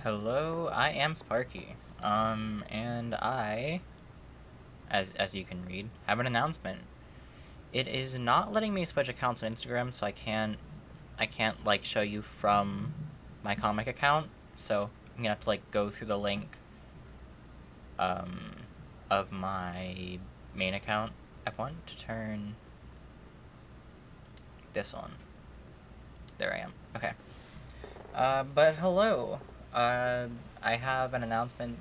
Hello, I am Sparky. And I, as you can read, have an announcement. It is not letting me switch accounts on Instagram, so I can't like show you from my comic account. So I'm gonna have to like go through the link of my main account. I want to turn this on. There I am. Okay. But hello. I have an announcement.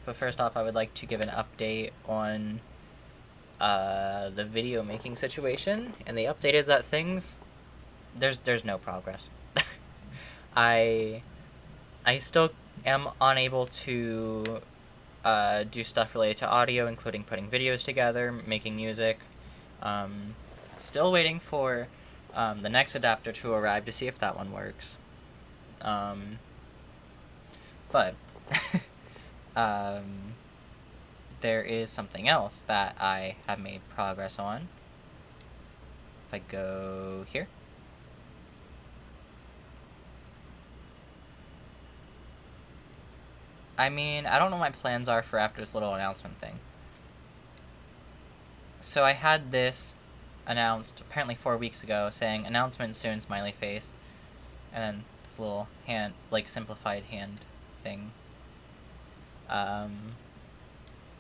But first off, I would like to give an update on the video making situation. And the update is that there's no progress. I still am unable to do stuff related to audio, including putting videos together, making music. Still waiting for the next adapter to arrive to see if that one works. But there is something else that I have made progress on. If I go here. I mean, I don't know what my plans are for after this little announcement thing. So I had this announced apparently 4 weeks ago saying announcement soon, smiley face. And then this little hand, like simplified hand thing.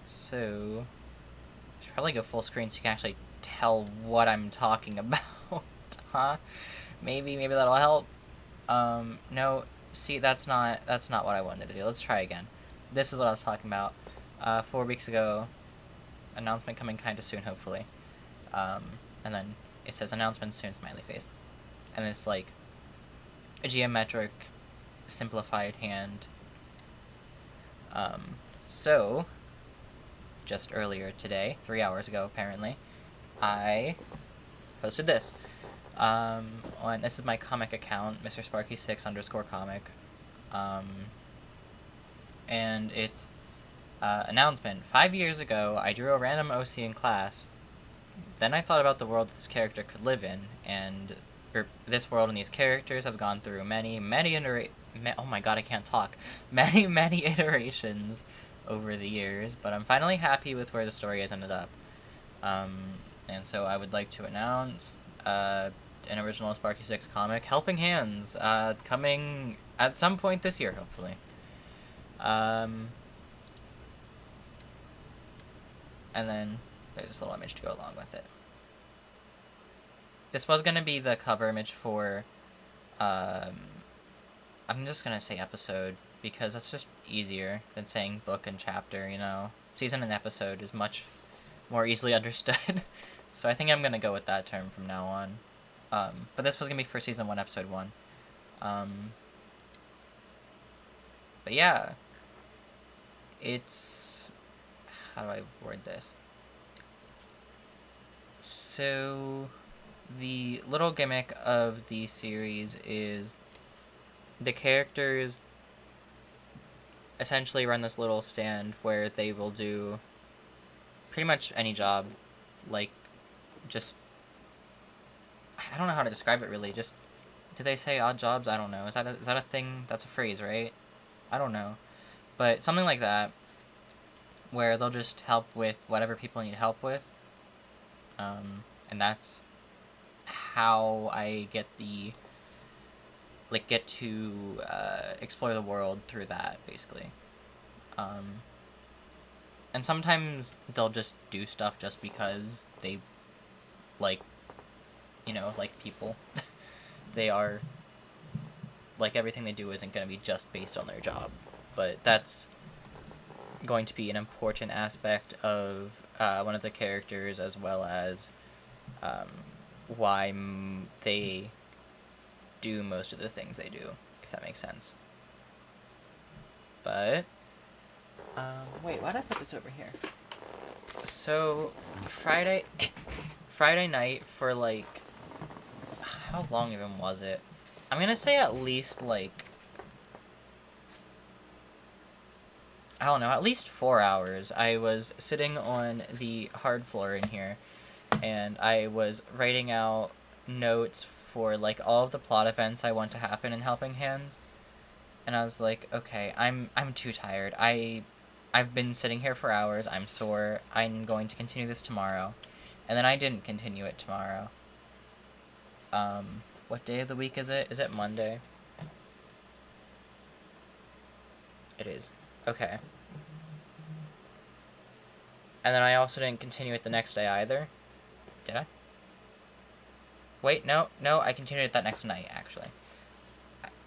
So I should probably go full screen so you can actually tell what I'm talking about. Huh? Maybe that'll help. No, see, that's not what I wanted to do. Let's try again. This is what I was talking about. 4 weeks ago, announcement coming kind of soon, hopefully. And then it says announcement soon, smiley face. And it's like a geometric, simplified hand. So, just earlier today, 3 hours ago apparently, I posted this. This is my comic account, Mr. Sparky6_comic. And it's announcement. 5 years ago, I drew a random OC in class. Then I thought about the world this character could live in, and this world and these characters have gone through many oh my god, I can't talk. Many iterations over the years, but I'm finally happy with where the story has ended up. And so I would like to announce an original Sparky 6 comic, Helping Hands, coming at some point this year, hopefully. And then there's this little image to go along with it. This was going to be the cover image for, I'm just going to say episode, because that's just easier than saying book and chapter, you know? Season and episode is much more easily understood. So I think I'm going to go with that term from now on. But this was going to be for Season 1, Episode 1. But yeah. It's... How do I word this? So... The little gimmick of the series is the characters essentially run this little stand where they will do pretty much any job, like just I don't know how to describe it really. Just do they say odd jobs? I don't know. Is that a thing? That's a phrase, right? I don't know, but something like that, where they'll just help with whatever people need help with, and that's how I get to explore the world through that, basically. And sometimes they'll just do stuff just because they like people. They are like, everything they do isn't going to be just based on their job, but that's going to be an important aspect of one of the characters, as well as why they do most of the things they do, if that makes sense. But wait, why did I put this over here? So Friday night for like, how long even was it? I'm gonna say at least like, I don't know, at least 4 hours. I was sitting on the hard floor in here, and I was writing out notes for like all of the plot events I want to happen in Helping Hands. And I was like, okay, I'm too tired. I've been sitting here for hours. I'm sore. I'm going to continue this tomorrow. And then I didn't continue it tomorrow. What day of the week is it? Is it Monday? It is. Okay. And then I also didn't continue it the next day either. Did I? Wait, no, I continued it that next night, actually.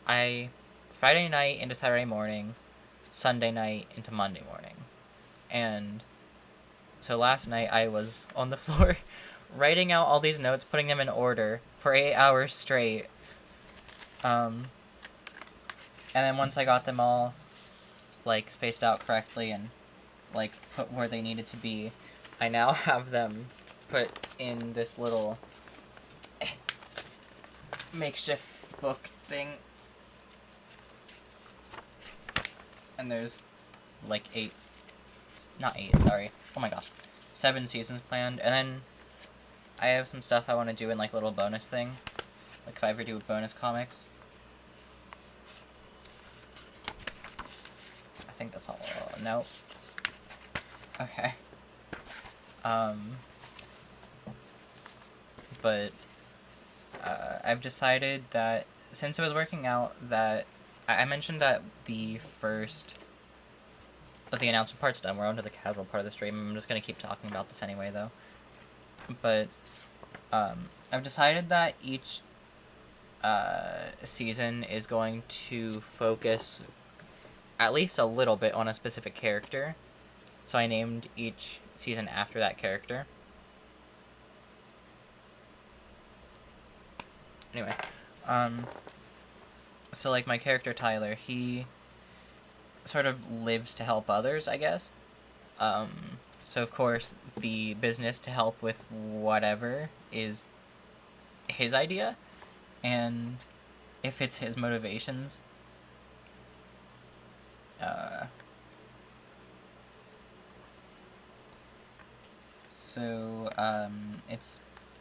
I Friday night into Saturday morning, Sunday night into Monday morning. And so last night I was on the floor writing out all these notes, putting them in order for 8 hours straight. And then once I got them all, like, spaced out correctly and, like, put where they needed to be, I now have them put in this little makeshift book thing. And there's, like, 7 seasons planned. And then I have some stuff I want to do in, like, little bonus thing. Like, if I ever do bonus comics. I think that's all. No. Okay. But I've decided that since it was working out that I mentioned that the announcement part's done. We're on to the casual part of the stream. I'm just gonna keep talking about this anyway, though. But I've decided that each season is going to focus at least a little bit on a specific character. So I named each season after that character. Anyway, so like my character Tyler, he sort of lives to help others, I guess. So of course the business to help with whatever is his idea, and if it's his motivations,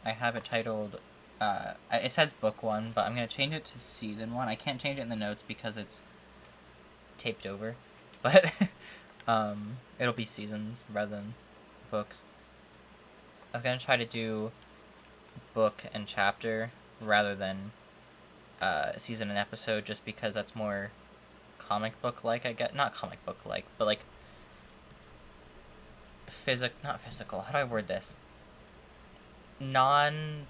I have it titled, it says book 1, but I'm going to change it to season 1. I can't change it in the notes because it's taped over, but it'll be seasons rather than books. I was going to try to do book and chapter rather than season and episode, just because that's more comic book like, I guess. Not comic book like, but like not physical. How do I word this? Non-show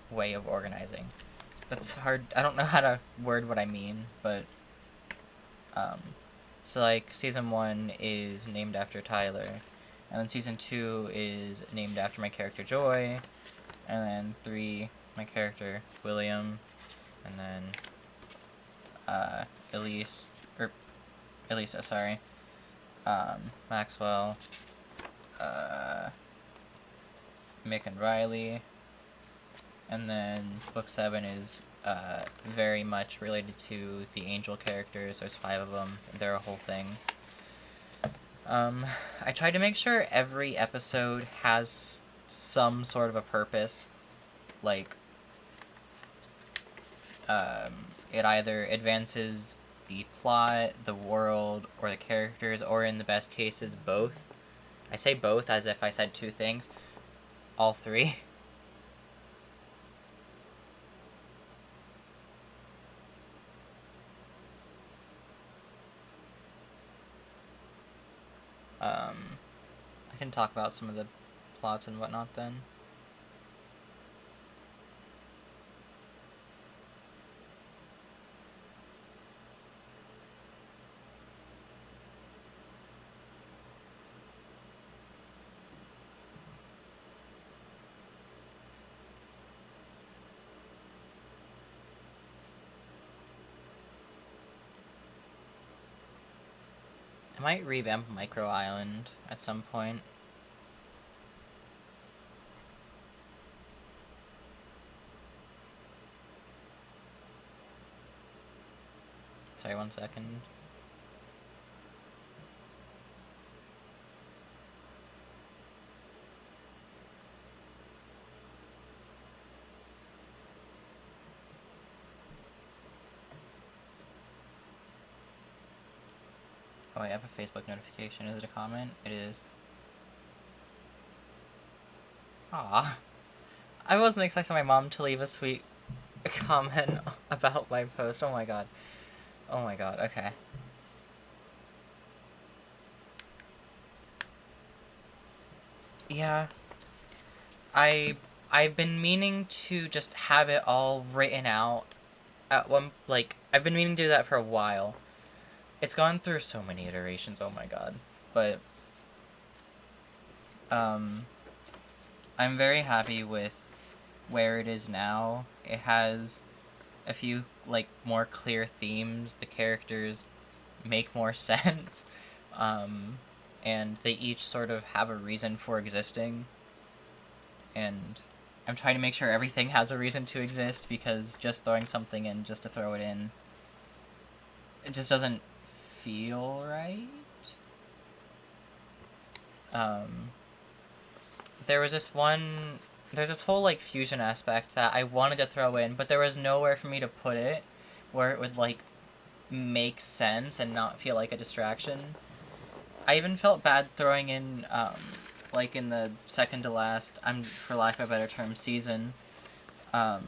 way of organizing. That's hard. I don't know how to word what I mean, but so like season 1 is named after Tyler, and then season 2 is named after my character Joy, and then 3 my character William, and then Elisa, sorry, Maxwell, Mick and Riley, and then book 7 is very much related to the Angel characters. There's 5 of them. They're a whole thing. I tried to make sure every episode has some sort of a purpose. Like, it either advances the plot, the world, or the characters, or in the best cases, both. I say both as if I said 2 things. All 3. I can talk about some of the plots and whatnot then. I might revamp Micro Island at some point. Sorry, 1 second. Oh, I have a Facebook notification. Is it a comment? It is. Ah, I wasn't expecting my mom to leave a sweet comment about my post. Oh my god. Oh my god, okay. Yeah. I've been meaning to just have it all written out at one, like, I've been meaning to do that for a while. It's gone through so many iterations, oh my god. But I'm very happy with where it is now. It has a few, like, more clear themes. The characters make more sense. And they each sort of have a reason for existing. And I'm trying to make sure everything has a reason to exist, because just throwing something in just to throw it in, it just doesn't feel right. There's this whole, like, fusion aspect that I wanted to throw in, but there was nowhere for me to put it where it would, like, make sense and not feel like a distraction. I even felt bad throwing in, like, in the second to last, for lack of a better term, season, there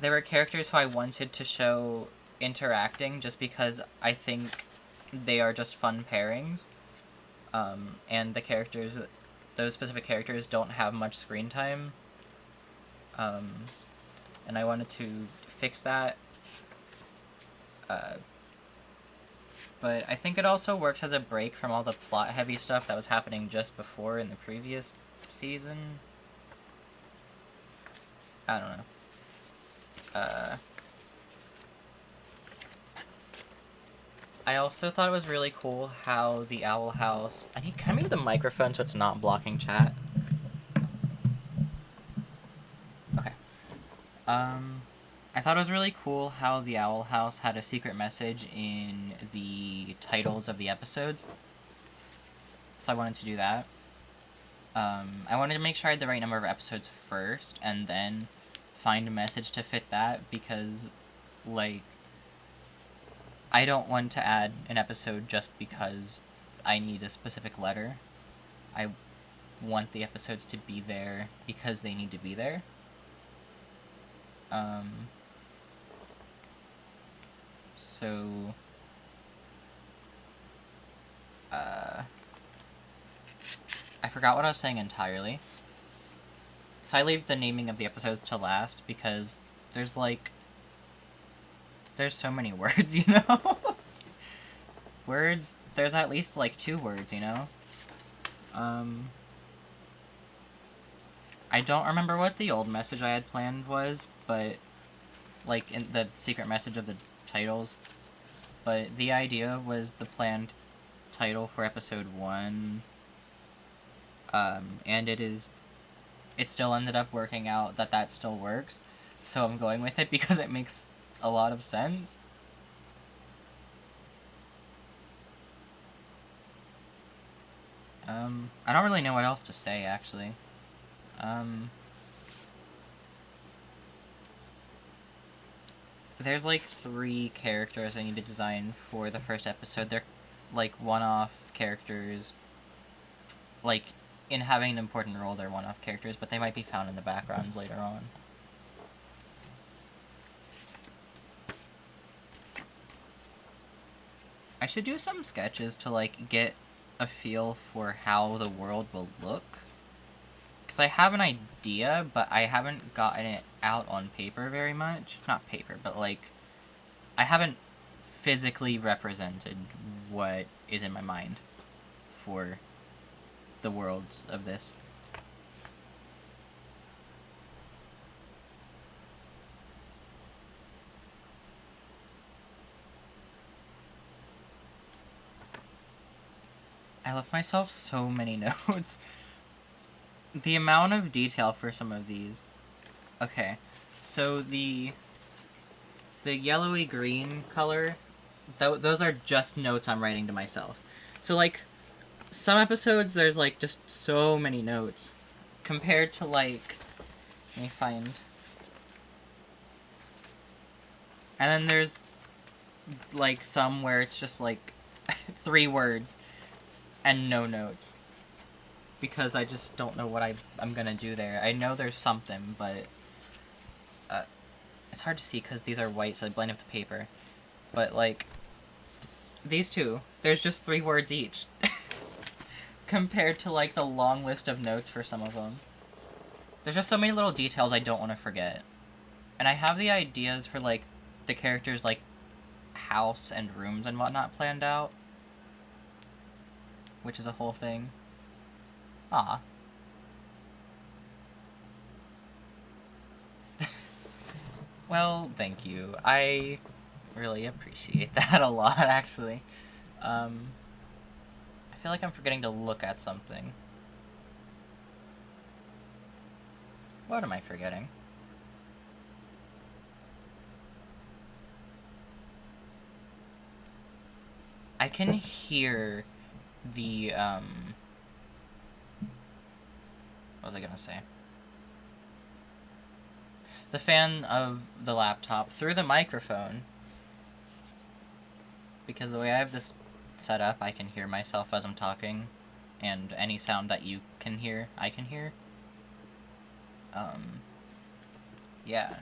were characters who I wanted to show interacting just because I think they are just fun pairings. And those specific characters don't have much screen time. And I wanted to fix that. But I think it also works as a break from all the plot-heavy stuff that was happening just before in the previous season. I don't know. I also thought it was really cool how the Owl House... Can I move the microphone so it's not blocking chat? Okay. I thought it was really cool how the Owl House had a secret message in the titles of the episodes. So I wanted to do that. I wanted to make sure I had the right number of episodes first, and then find a message to fit that, because, like, I don't want to add an episode just because I need a specific letter. I want the episodes to be there because they need to be there. So, I forgot what I was saying entirely. So I leave the naming of the episodes to last because there's so many words, you know? Words, there's at least, like, 2 words, you know? I don't remember what the old message I had planned was, but, like, in the secret message of the titles. But the idea was the planned title for episode 1. And it still ended up working out that still works. So I'm going with it because it makes a lot of sense. I don't really know what else to say, actually. There's, like, 3 characters I need to design for the first episode. They're, like, one-off characters. Like, in having an important role, they're one-off characters, but they might be found in the backgrounds later on. I should do some sketches to, like, get a feel for how the world will look. Because I have an idea, but I haven't gotten it out on paper very much. Not paper, but, like, I haven't physically represented what is in my mind for the worlds of this. I left myself so many notes. The amount of detail for some of these. Okay, so the yellowy green color those are just notes I'm writing to myself. So, like, some episodes, there's, like, just so many notes. Compared to, like... Let me find... And then there's, like, some where it's just, like, 3 words and no notes. Because I just don't know what I'm gonna do there. I know there's something, but... it's hard to see because these are white, so I blend up the paper. But, like... These two, there's just 3 words each. Compared to, like, the long list of notes for some of them. There's just so many little details I don't want to forget. And I have the ideas for, like, the characters' like house and rooms and whatnot planned out, which is a whole thing. Ah. Well, thank you. I really appreciate that a lot, actually. I feel like I'm forgetting to look at something. What am I forgetting? I can hear the, what was I gonna say? The fan of the laptop through the microphone. Because the way I have this set up, I can hear myself as I'm talking. And any sound that you can hear, I can hear. Yeah.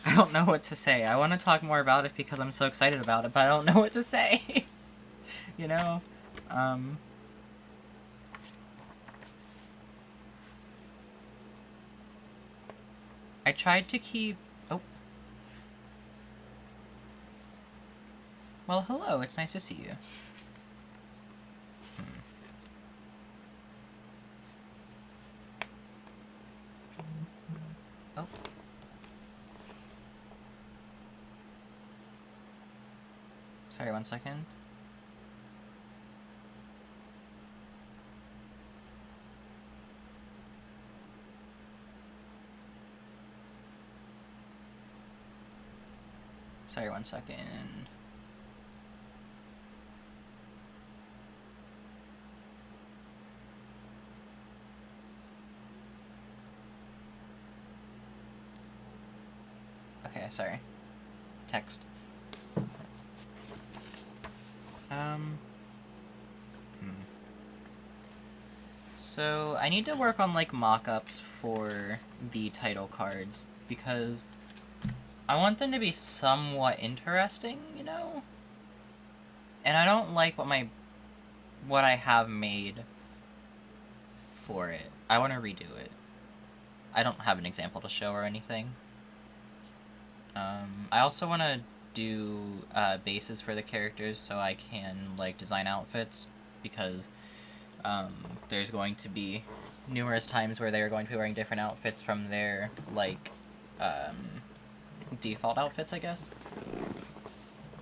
I don't know what to say. I want to talk more about it because I'm so excited about it, but I don't know what to say. You know? I tried to keep... Oh. Well, hello. It's nice to see you. Oh. Sorry, 1 second. Sorry, 1 second. Okay, sorry. Text. So, I need to work on, like, mock-ups for the title cards, because I want them to be somewhat interesting, you know? And I don't like what I have made for it. I want to redo it. I don't have an example to show or anything. I also want to do bases for the characters so I can, like, design outfits, because there's going to be numerous times where they're going to be wearing different outfits from their, like, default outfits, I guess.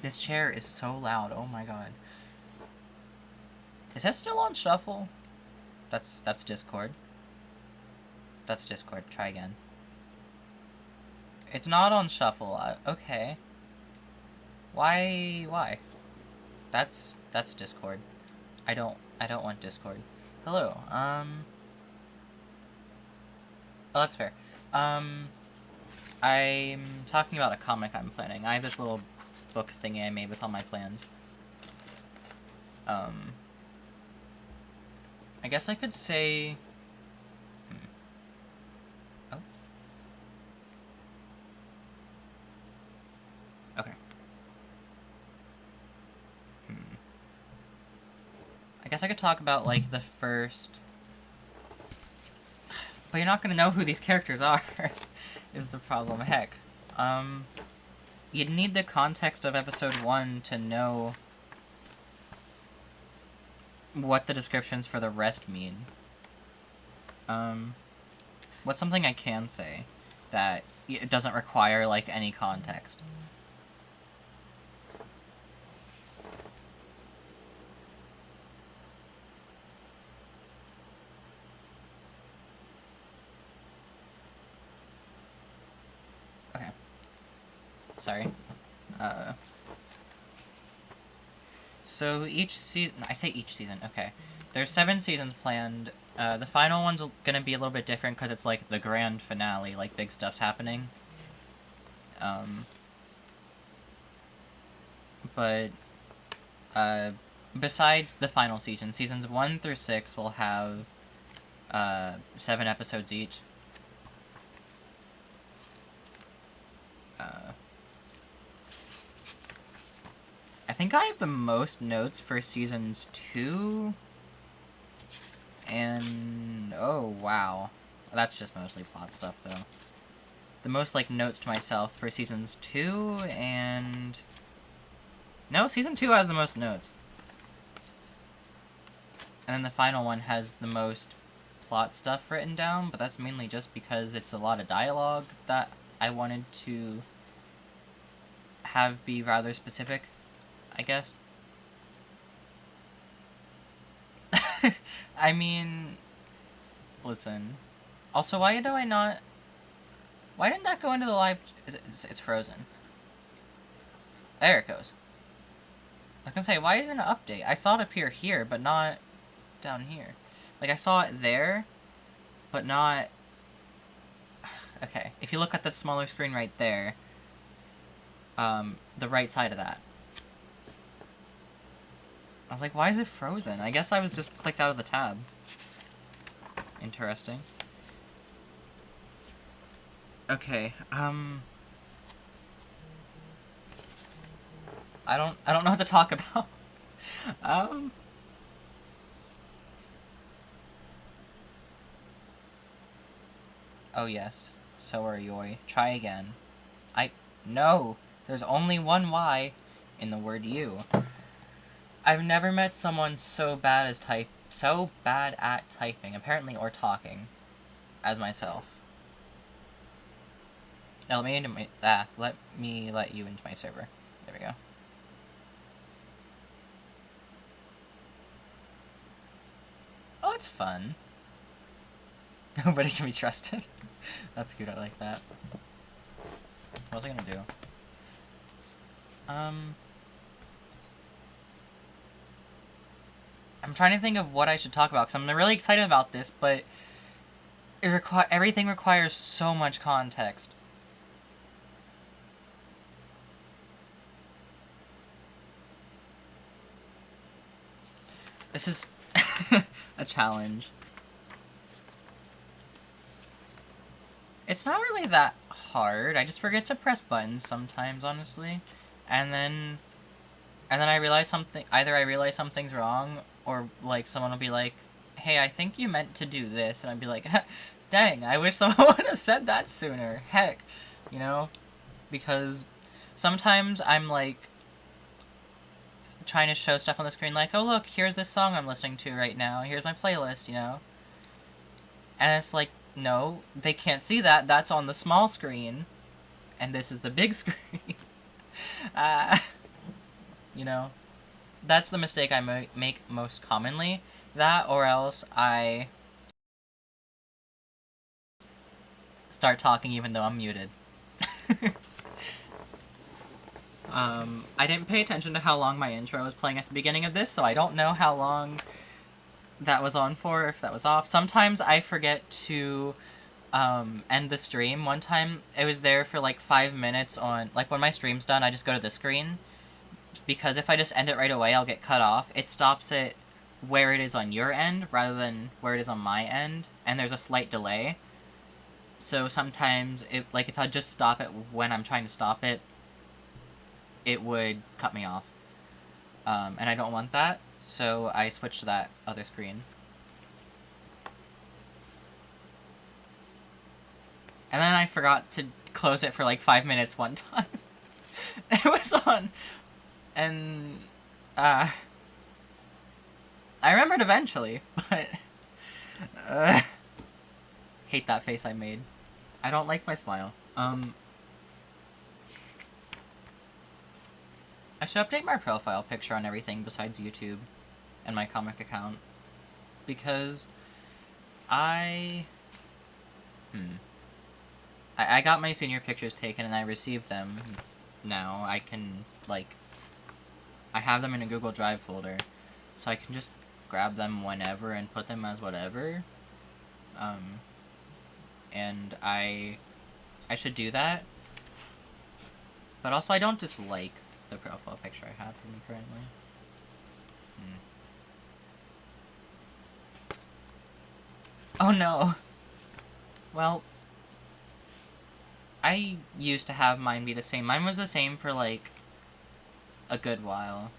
This chair is so loud, oh my god. Is that still on shuffle? That's Discord. That's Discord, try again. It's not on shuffle, okay. Why? That's Discord. I don't want Discord. Hello, oh, that's fair. I'm talking about a comic I'm planning. I have this little book thingy I made with all my plans. I guess I could say... Oh. Okay. I guess I could talk about, like, the first... But you're not gonna know who these characters are, is the problem. Heck. You'd need the context of episode 1 to know what the descriptions for the rest mean. What's something I can say that it doesn't require, like, any context? Okay. Sorry. So each season, I say each season, okay. There's 7 seasons planned. The final one's gonna be a little bit different because it's like the grand finale, like big stuff's happening. But besides the final season, seasons 1 through 6 will have 7 episodes each. I think I have the most notes for seasons 2. And oh wow, that's just mostly plot stuff though. The most like notes to myself for seasons 2 and no, season 2 has the most notes. And then the final one has the most plot stuff written down, but that's mainly just because it's a lot of dialogue that I wanted to have be rather specific, I guess. I mean, listen. Also, why do I not... Why didn't that go into the live... It's frozen. There it goes. I was gonna say, why didn't it update? I saw it appear here, but not down here. Like, I saw it there, but not... Okay, if you look at the smaller screen right there, the right side of that. I was like, why is it frozen? I guess I was just clicked out of the tab. Interesting. Okay, I don't know what to talk about. Oh yes, so are Yoi. Try again. No! There's only one Y in the word you. I've never met someone so bad at typing, apparently, or talking, as myself. Now let me let you into my server. There we go. Oh, it's fun. Nobody can be trusted. That's cute, I like that. What was I gonna do? I'm trying to think of what I should talk about, because I'm really excited about this, but everything requires so much context. This is a challenge. It's not really that hard. I just forget to press buttons sometimes, honestly. And then I realize either I realize something's wrong, or like someone will be like, hey, I think you meant to do this, and I'd be like, dang, I wish someone would have said that sooner. Heck, you know? Because sometimes I'm like trying to show stuff on the screen, like, oh look, here's this song I'm listening to right now, here's my playlist, you know? And it's like, no, they can't see that, that's on the small screen, and this is the big screen. You know? That's the mistake I make most commonly. That, or else I start talking even though I'm muted. I didn't pay attention to how long my intro was playing at the beginning of this, so I don't know how long that was on for, if that was off. Sometimes I forget to end the stream. One time, it was there for like 5 minutes on... Like, when my stream's done, I just go to the screen. Because if I just end it right away, I'll get cut off. It stops it where it is on your end, rather than where it is on my end. And there's a slight delay. So sometimes, if I just stop it when I'm trying to stop it, it would cut me off. And I don't want that, so I switched to that other screen. And then I forgot to close it for like 5 minutes one time. It was on, and I remembered eventually, but hate that face I made. I don't like my smile. I should update my profile picture on everything besides YouTube and my comic account, because I got my senior pictures taken and I received them now. I can, like, I have them in a Google Drive folder, so I can just grab them whenever and put them as whatever. And I should do that. But also, I don't dislike the profile picture I have for me currently. Oh no! Well, I used to have mine be the same. Mine was the same for, like, a good while.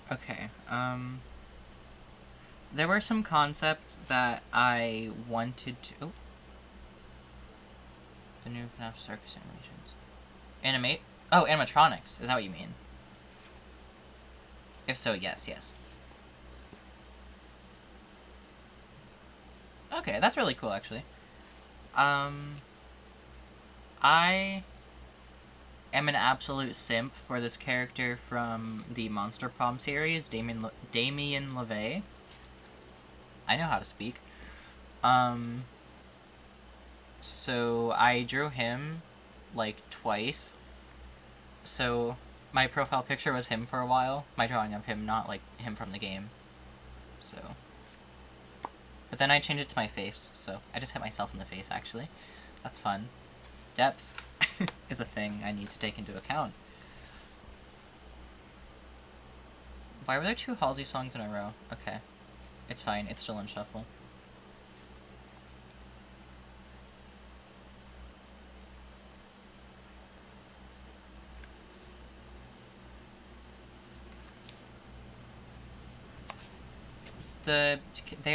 Okay, there were some concepts that I wanted to... Oh. The new FNAF circus animations. Oh, animatronics. Is that what you mean? If so, yes. Okay, that's really cool, actually. I am an absolute simp for this character from the Monster Prom series, Damien LeVay. I know how to speak. So I drew him, like, twice. So my profile picture was him for a while. My drawing of him, not, like, him from the game. So... But then I changed it to my face, so I just hit myself in the face, actually. That's fun. Depth is a thing I need to take into account. Why were there 2 Halsey songs in a row? Okay. It's fine, it's still in shuffle. They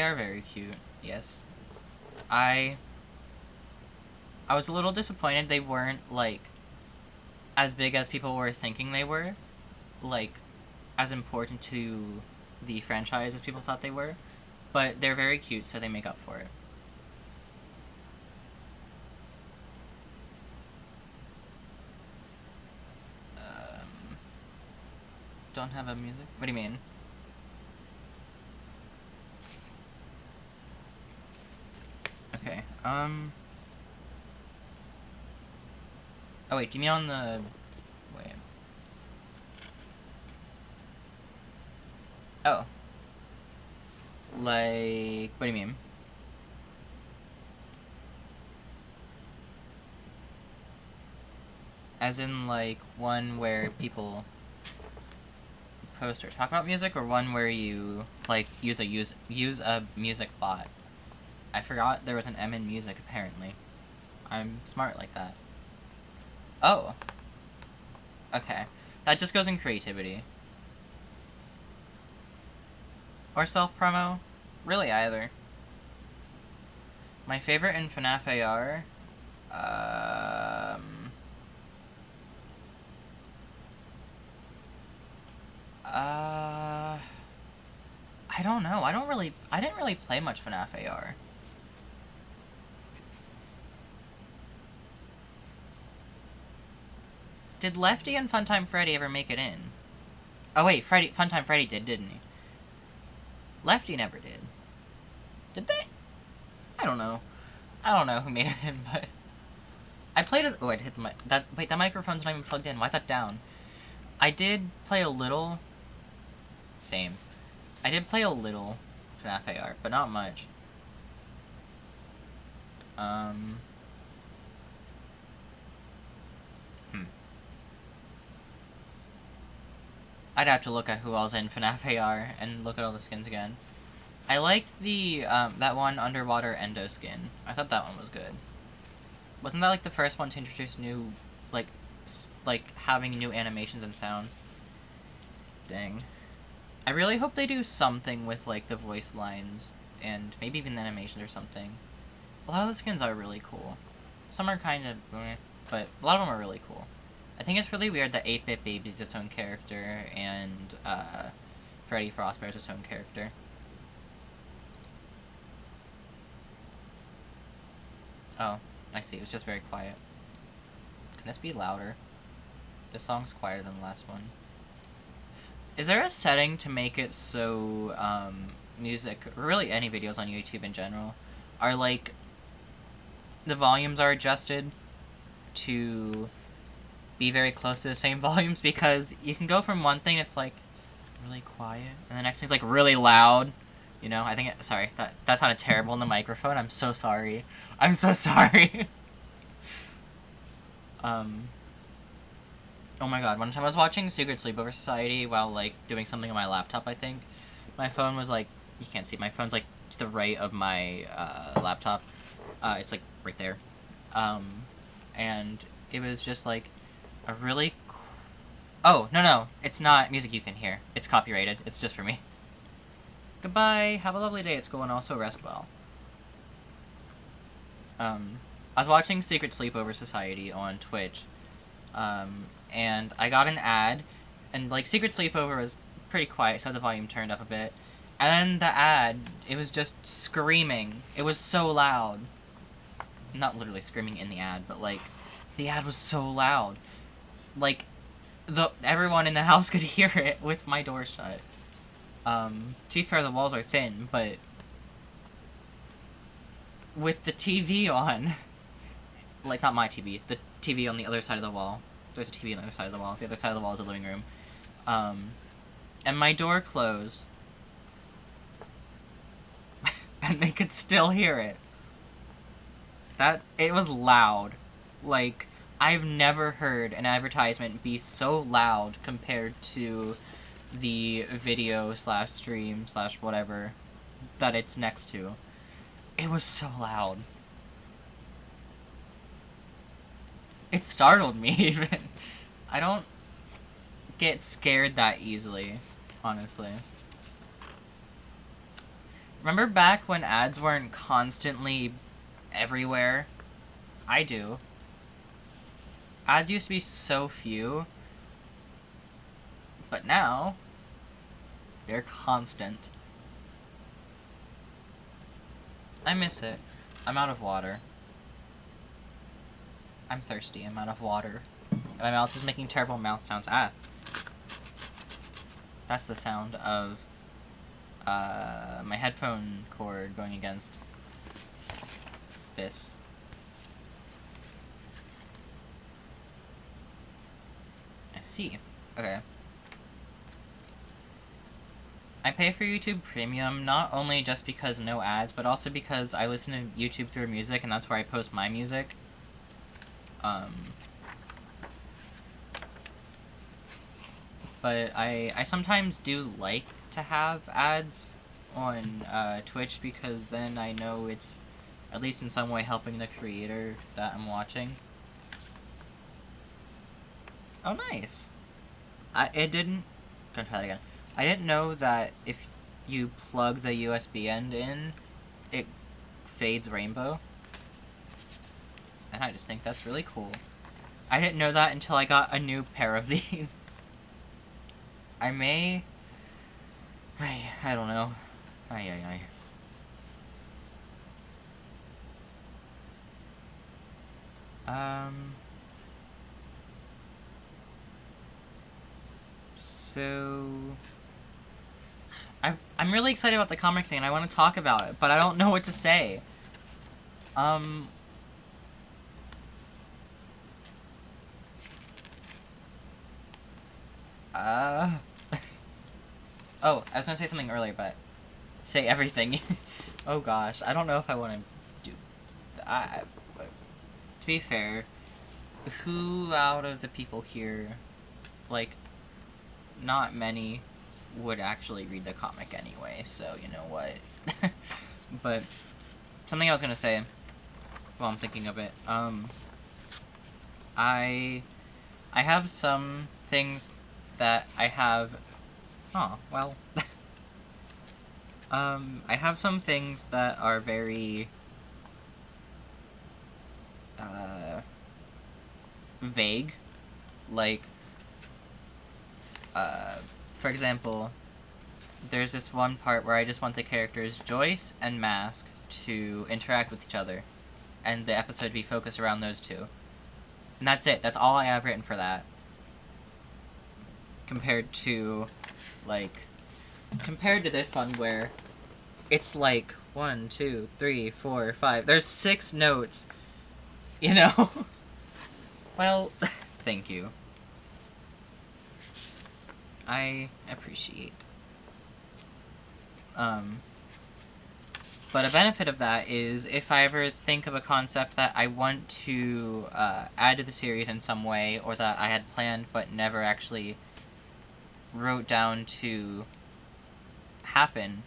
are very cute, yes. I was a little disappointed they weren't, like, as big as people were thinking they were. Like, as important to the franchise as people thought they were. But they're very cute, so they make up for it. Don't have a music? What do you mean? Okay, Oh wait, do you mean on the... Wait. Oh. Like... What do you mean? As in, like, one where people post or talk about music, or one where you, like, use a music bot? I forgot there was an M in music, apparently. I'm smart like that. Oh. Okay. That just goes in creativity. Or self-promo? Really, either. My favorite in FNAF AR? I don't know. I didn't really play much FNAF AR. Did Lefty and Funtime Freddy ever make it in? Oh wait, Funtime Freddy did, didn't he? Lefty never did. Did they? I don't know. I don't know who made it in, but... I played it... Oh, I hit the mic. Wait, that microphone's not even plugged in. Why is that down? I did play a little... Same. I did play a little FNAF AR, but not much. I'd have to look at who else in FNAF AR and look at all the skins again. I liked the, that one underwater Endo skin. I thought that one was good. Wasn't that, like, the first one to introduce new, like, having new animations and sounds? Dang. I really hope they do something with, like, the voice lines and maybe even the animations or something. A lot of the skins are really cool. Some are kind of but a lot of them are really cool. I think it's really weird that 8-Bit Baby is its own character and Freddy Frostbear is its own character. Oh, I see. It was just very quiet. Can this be louder? This song's quieter than the last one. Is there a setting to make it so music, or really any videos on YouTube in general, are like the volumes are adjusted to be very close to the same volumes, because you can go from one thing that's like really quiet and the next thing's like really loud. You know, I think sorry, that sounded terrible in the microphone. I'm so sorry. I'm so sorry. Oh my god, one time I was watching Secret Sleepover Society while like doing something on my laptop, I think. My phone was like, you can't see, my phone's like to the right of my laptop. It's like right there. And it was just like a really oh, no, it's not music you can hear. It's copyrighted. It's just for me. Goodbye. Have a lovely day at school and also rest well. I was watching Secret Sleepover Society on Twitch, and I got an ad, and like Secret Sleepover was pretty quiet, so the volume turned up a bit. And then the ad, it was just screaming. It was so loud. Not literally screaming in the ad, but like the ad was so loud. Like everyone in the house could hear it with my door shut. To be fair, the walls are thin, but with the TV on, like not my TV, the TV on the other side of the wall. There's a TV on the other side of the wall. The other side of the wall is the living room. And my door closed. And they could still hear it. It was loud. Like, I've never heard an advertisement be so loud compared to the video / stream / whatever that it's next to. It was so loud. It startled me, even. I don't get scared that easily, honestly. Remember back when ads weren't constantly everywhere? I do. Ads used to be so few, but now they're constant. I miss it. I'm out of water. I'm thirsty. I'm out of water. And my mouth is making terrible mouth sounds. That's the sound of my headphone cord going against this. I see. Okay. I pay for YouTube Premium not only just because no ads, but also because I listen to YouTube through music, and that's where I post my music. But I sometimes do like to have ads on Twitch, because then I know it's at least in some way helping the creator that I'm watching. Oh, nice. Gonna try that again. I didn't know that if you plug the USB end in, it fades rainbow. And I just think that's really cool. I didn't know that until I got a new pair of these. I don't know. So I'm really excited about the comic thing, and I want to talk about it, but I don't know what to say. Oh, I was gonna say something earlier, but say everything. Oh gosh, I don't know if I want to do. To be fair, who out of the people here, like, not many would actually read the comic anyway, so you know what. But something I was gonna say while I'm thinking of it, I have some things that I have. Oh, well. I have some things that are very vague, like for example, there's this one part where I just want the characters Joyce and Mask to interact with each other, and the episode to be focused around those two. And that's it. That's all I have written for that. Compared to this one where it's like 1, 2, 3, 4, 5. There's 6 notes You know? Well, thank you. I appreciate. But a benefit of that is if I ever think of a concept that I want to add to the series in some way, or that I had planned but never actually wrote down to happen,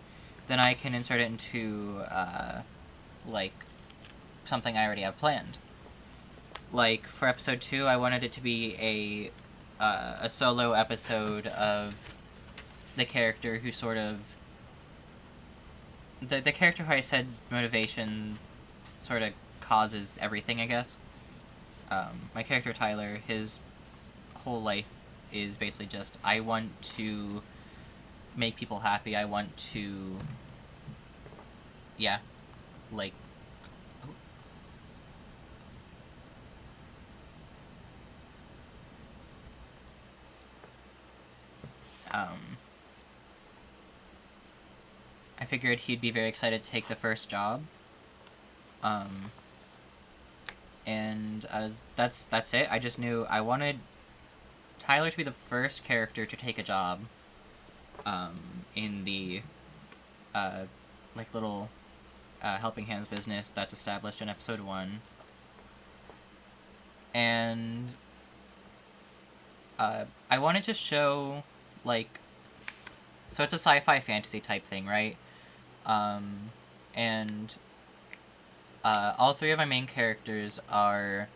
then I can insert it into, like, something I already have planned. Like, for episode 2, I wanted it to be a solo episode of the character who sort of... The character who I said motivation sort of causes everything, I guess. My character, Tyler, his whole life is basically just, I want to make people happy, I want to... Yeah. Like... I figured he'd be very excited to take the first job. And that's it. I just knew I wanted Tyler to be the first character to take a job in the like little helping hands business that's established in episode 1. And I wanted to show, like, so it's a sci-fi fantasy type thing, right? And all 3 of my main characters are,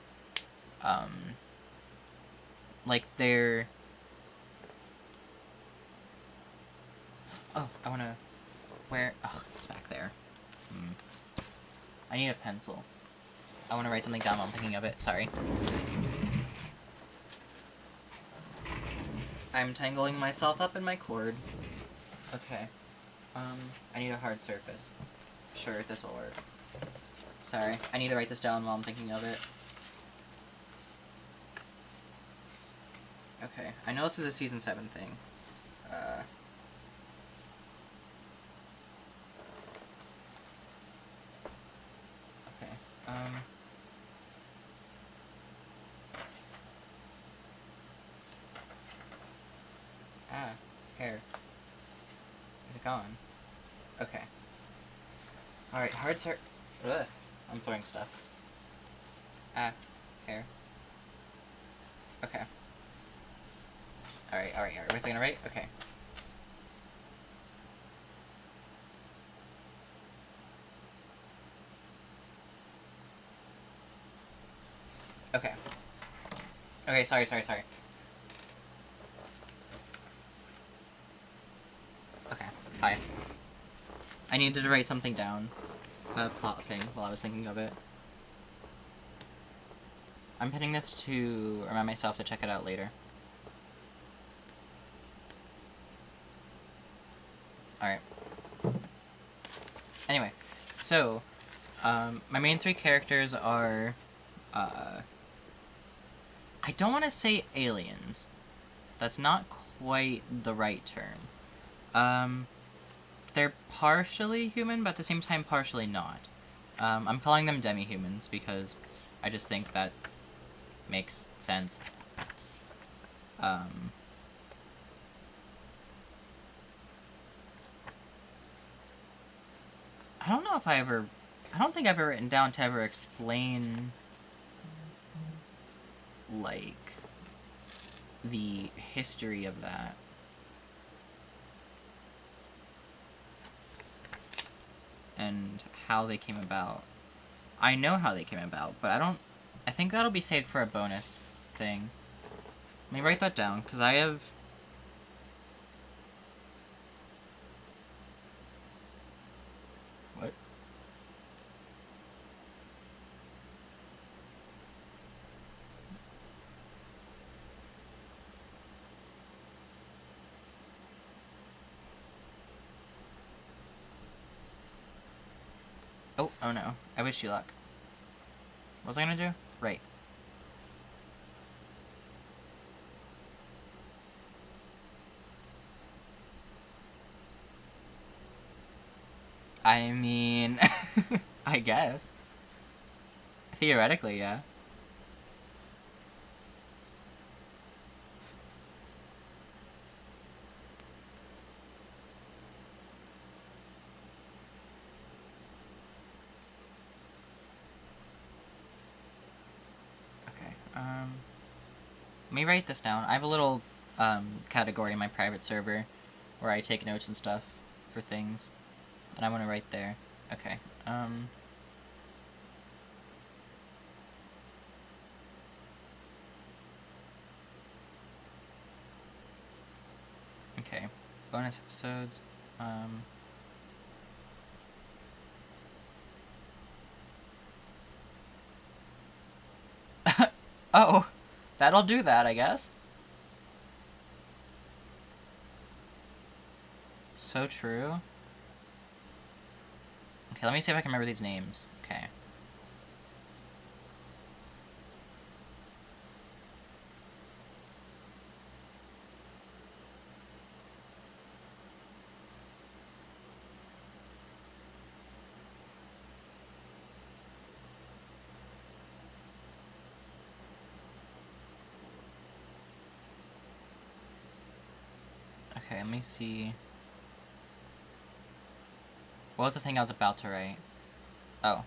like, they're... Oh, I wanna... Where... Oh, it's back there. I need a pencil. I wanna write something down while I'm thinking of it, sorry. I'm tangling myself up in my cord. Okay. I need a hard surface. Sure, this will work. Sorry, I need to write this down while I'm thinking of it. Okay, I know this is a season 7 thing. Okay, hair. Is it gone? Okay. Alright, hard sur- Ugh, I'm throwing stuff. Hair. Okay. Alright, what's I gonna write? Okay. Okay. Okay, sorry. Okay, hi. I needed to write something down. A plot thing while I was thinking of it. I'm pinning this to remind myself to check it out later. Alright. Anyway, so, my main 3 characters are, I don't want to say aliens. That's not quite the right term. They're partially human, but at the same time partially not. I'm calling them demi-humans because I just think that makes sense. I don't know if I don't think I've ever written down to ever explain, like, the history of that. And how they came about. I know how they came about, but I think that'll be saved for a bonus thing. Let me write that down, because I have... What? Oh no. I wish you luck. What was I gonna do? Right. I mean... I guess. Theoretically, yeah. Let me write this down. I have a little category in my private server where I take notes and stuff for things, and I want to write there. Okay. Okay. Bonus episodes. Oh, that'll do that, I guess. So true. Okay, let me see if I can remember these names. Okay. Okay, let me see. What was the thing I was about to write? Oh.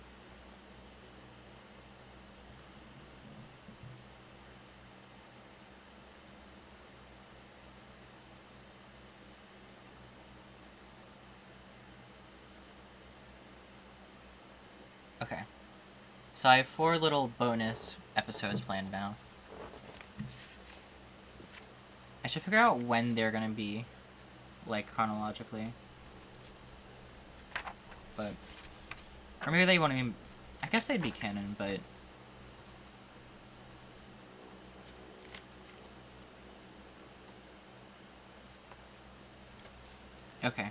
Okay. So I have 4 little bonus episodes planned now. I should figure out when they're gonna be, like, chronologically. But... Or maybe they won't even... I guess they'd be canon, but... Okay.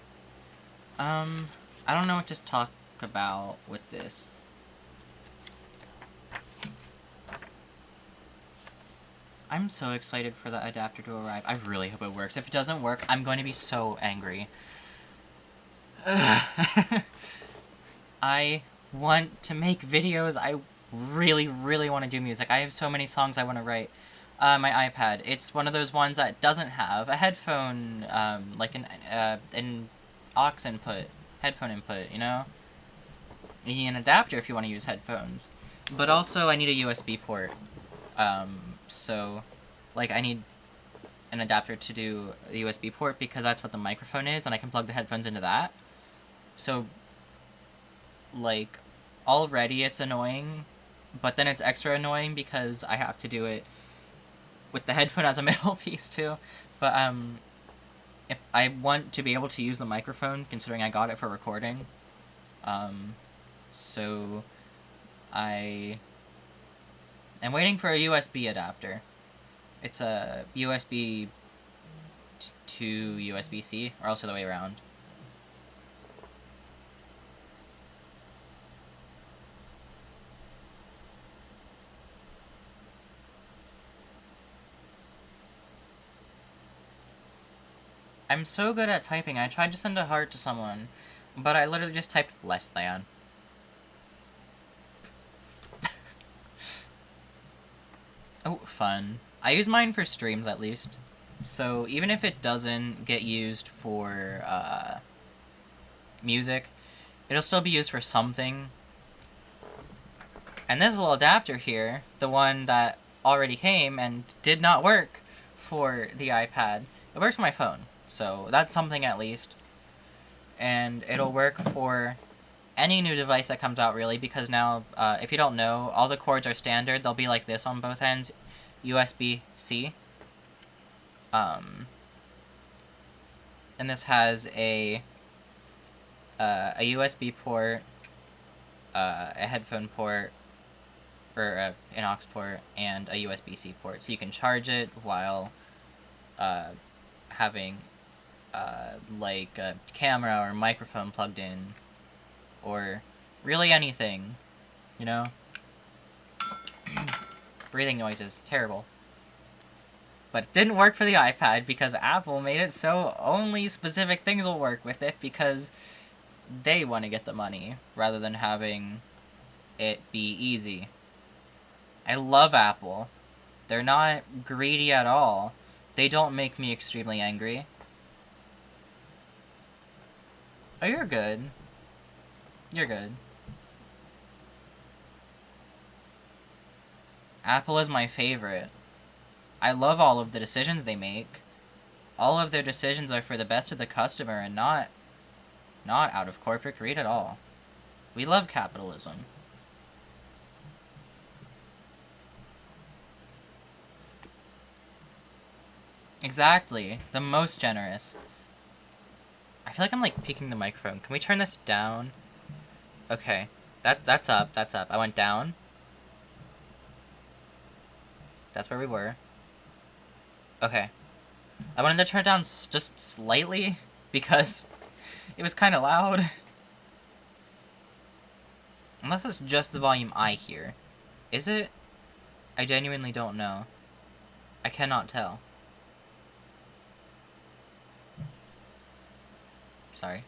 I don't know what to talk about with this. I'm so excited for the adapter to arrive. I really hope it works. If it doesn't work, I'm going to be so angry. I want to make videos. I really, really want to do music. I have so many songs I want to write. My iPad, it's one of those ones that doesn't have a headphone, like an aux input, headphone input, you know? You need an adapter if you want to use headphones. But also, I need a USB port. So, like, I need an adapter to do the USB port because that's what the microphone is, and I can plug the headphones into that. So, like, already it's annoying, but then it's extra annoying because I have to do it with the headphone as a middle piece, too. But, if I want to be able to use the microphone, considering I got it for recording, so I am waiting for a USB adapter. It's a USB to USB-C, or else the other way around. I'm so good at typing. I tried to send a heart to someone, but I literally just typed less than. Oh, fun. I use mine for streams, at least. So, even if it doesn't get used for, music, it'll still be used for something. And this little adapter here, the one that already came and did not work for the iPad, it works for my phone. So, that's something at least. And it'll work for any new device that comes out, really, because now, if you don't know, all the cords are standard. They'll be like this on both ends, USB-C. And this has a USB port, a headphone port, or an aux port, and a USB-C port. So you can charge it while having like a camera or microphone plugged in, or really anything, you know? Breathing noise is terrible. But it didn't work for the iPad because Apple made it so only specific things will work with it because they want to get the money rather than having it be easy. I love Apple. They're not greedy at all. They don't make me extremely angry. Oh, you're good. You're good. Apple is my favorite. I love all of the decisions they make. All of their decisions are for the best of the customer and not out of corporate greed at all. We love capitalism. Exactly. The most generous. I feel like I'm like peeking the microphone. Can we turn this down? Okay. That's up. That's up. I went down. That's where we were. Okay. I wanted to turn it down just slightly because it was kind of loud. Unless it's just the volume I hear. Is it? I genuinely don't know. I cannot tell. Sorry.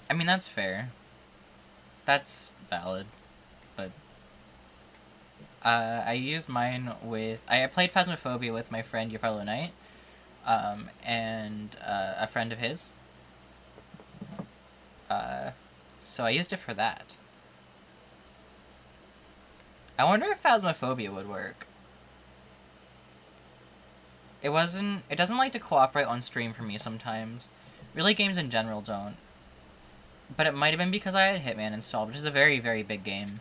I mean, that's fair. That's valid. But I used mine with... I played Phasmophobia with my friend Your Fellow Knight. And a friend of his. So I used it for that. I wonder if Phasmophobia would work. It doesn't like to cooperate on stream for me sometimes. Really, games in general don't. But it might have been because I had Hitman installed, which is a very, very big game.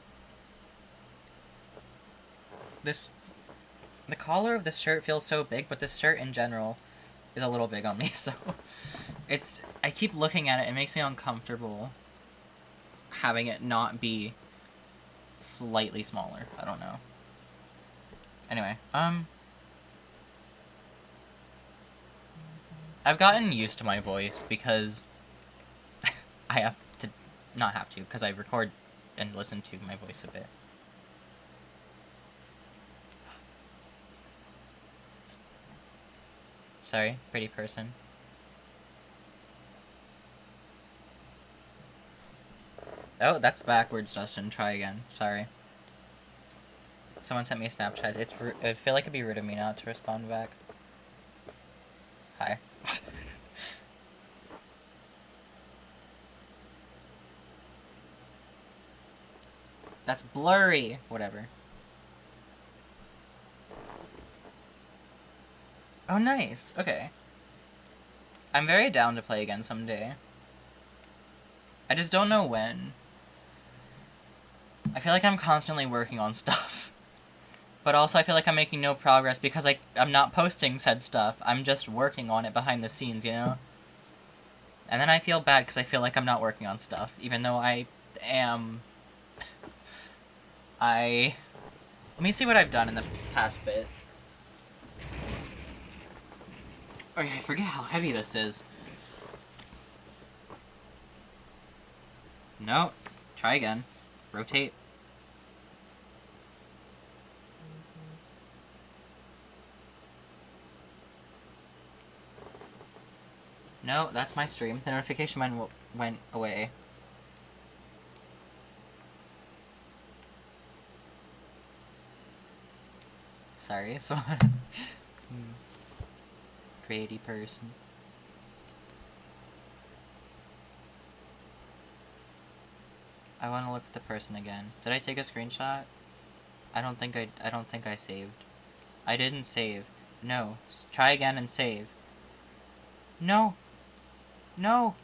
The collar of this shirt feels so big, but this shirt in general is a little big on me, so... I keep looking at it, it makes me uncomfortable having it not be slightly smaller. I don't know. Anyway, I've gotten used to my voice because I have to, not have to, because I record and listen to my voice a bit. Sorry, pretty person. Oh, that's backwards, Dustin. Try again. Sorry. Someone sent me a Snapchat. I feel like it'd be rude of me not to respond back. Hi. That's blurry. Whatever. Oh, nice. Okay. I'm very down to play again someday. I just don't know when. I feel like I'm constantly working on stuff. But also I feel like I'm making no progress because I'm not posting said stuff. I'm just working on it behind the scenes, you know? And then I feel bad because I feel like I'm not working on stuff, even though I am. Let me see what I've done in the past bit. Oh yeah, I forget how heavy this is. No. Try again. Rotate. No, that's my stream. The notification went away. Sorry, so... Pretty person. I want to look at the person again. Did I take a screenshot? I don't think I saved. I didn't save. No. Try again and save. No! No!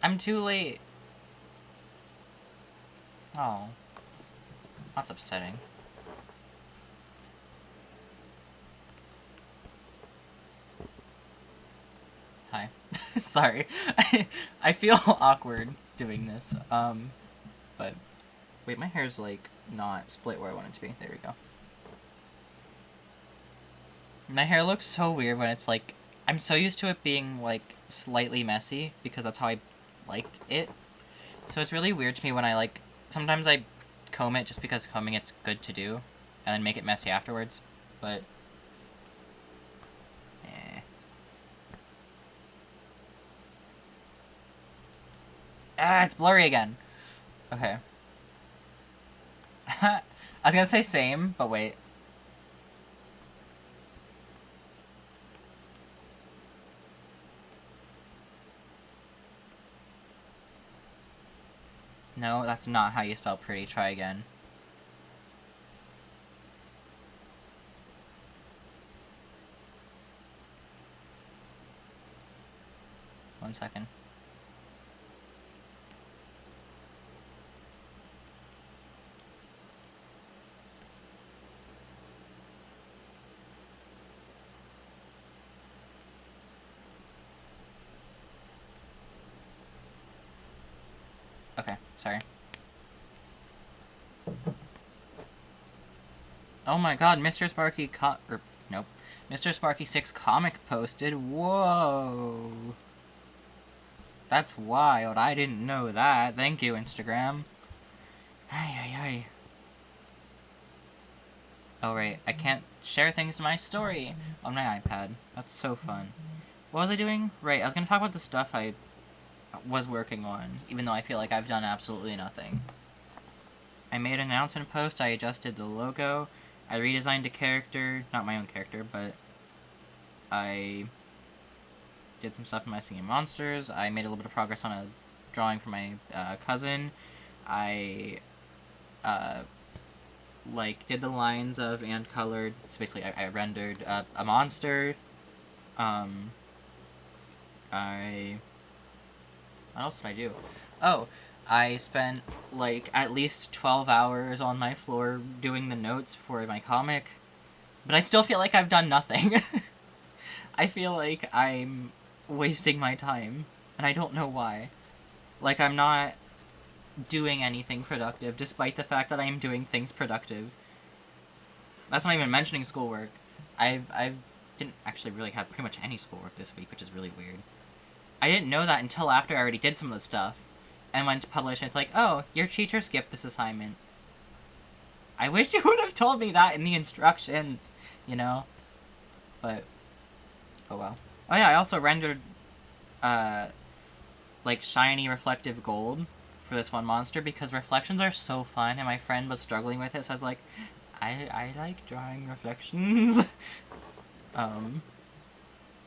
I'm too late. Oh. That's upsetting. Hi. Sorry. I feel awkward doing this. But... Wait, my hair's, like, not split where I want it to be. There we go. My hair looks so weird when it's, like... I'm so used to it being, like, slightly messy, because that's how I like it. So it's really weird to me when I, like... Sometimes I comb it just because combing it's good to do, and then make it messy afterwards. But... Ah, it's blurry again. Okay. I was gonna say same, but wait. No, that's not how you spell pretty. Try again. 1 second. Okay, sorry. Oh my god, Mr. Sparky nope. Mr. Sparky 6 comic posted. Whoa. That's wild. I didn't know that. Thank you, Instagram. Ay, ay, ay. Oh, right. I can't share things to my story on my iPad. That's so fun. What was I doing? Right, I was gonna talk about the stuff I was working on, even though I feel like I've done absolutely nothing. I made an announcement post, I adjusted the logo, I redesigned a character, not my own character, but I did some stuff in my Singing Monsters, I made a little bit of progress on a drawing for my cousin, I did the lines of and colored, so basically I rendered a monster, what else did I do? Oh, I spent, at least 12 hours on my floor doing the notes for my comic, but I still feel like I've done nothing. I feel like I'm wasting my time, and I don't know why. I'm not doing anything productive, despite the fact that I am doing things productive. That's not even mentioning schoolwork. I didn't actually really have pretty much any schoolwork this week, which is really weird. I didn't know that until after I already did some of the stuff. And when it's published, it's like, oh, your teacher skipped this assignment. I wish you would have told me that in the instructions, you know? But, oh well. Oh yeah, I also rendered, shiny reflective gold for this one monster, because reflections are so fun, and my friend was struggling with it, so I was like, I like drawing reflections.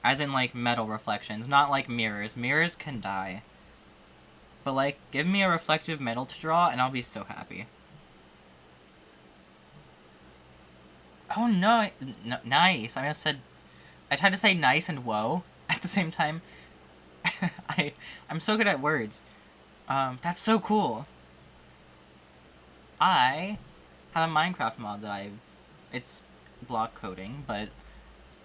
As in, metal reflections, not mirrors. Mirrors can die. But, give me a reflective metal to draw, and I'll be so happy. Oh, no, nice. I tried to say nice and whoa at the same time. I'm so good at words. That's so cool. I have a Minecraft mod that it's block coding, but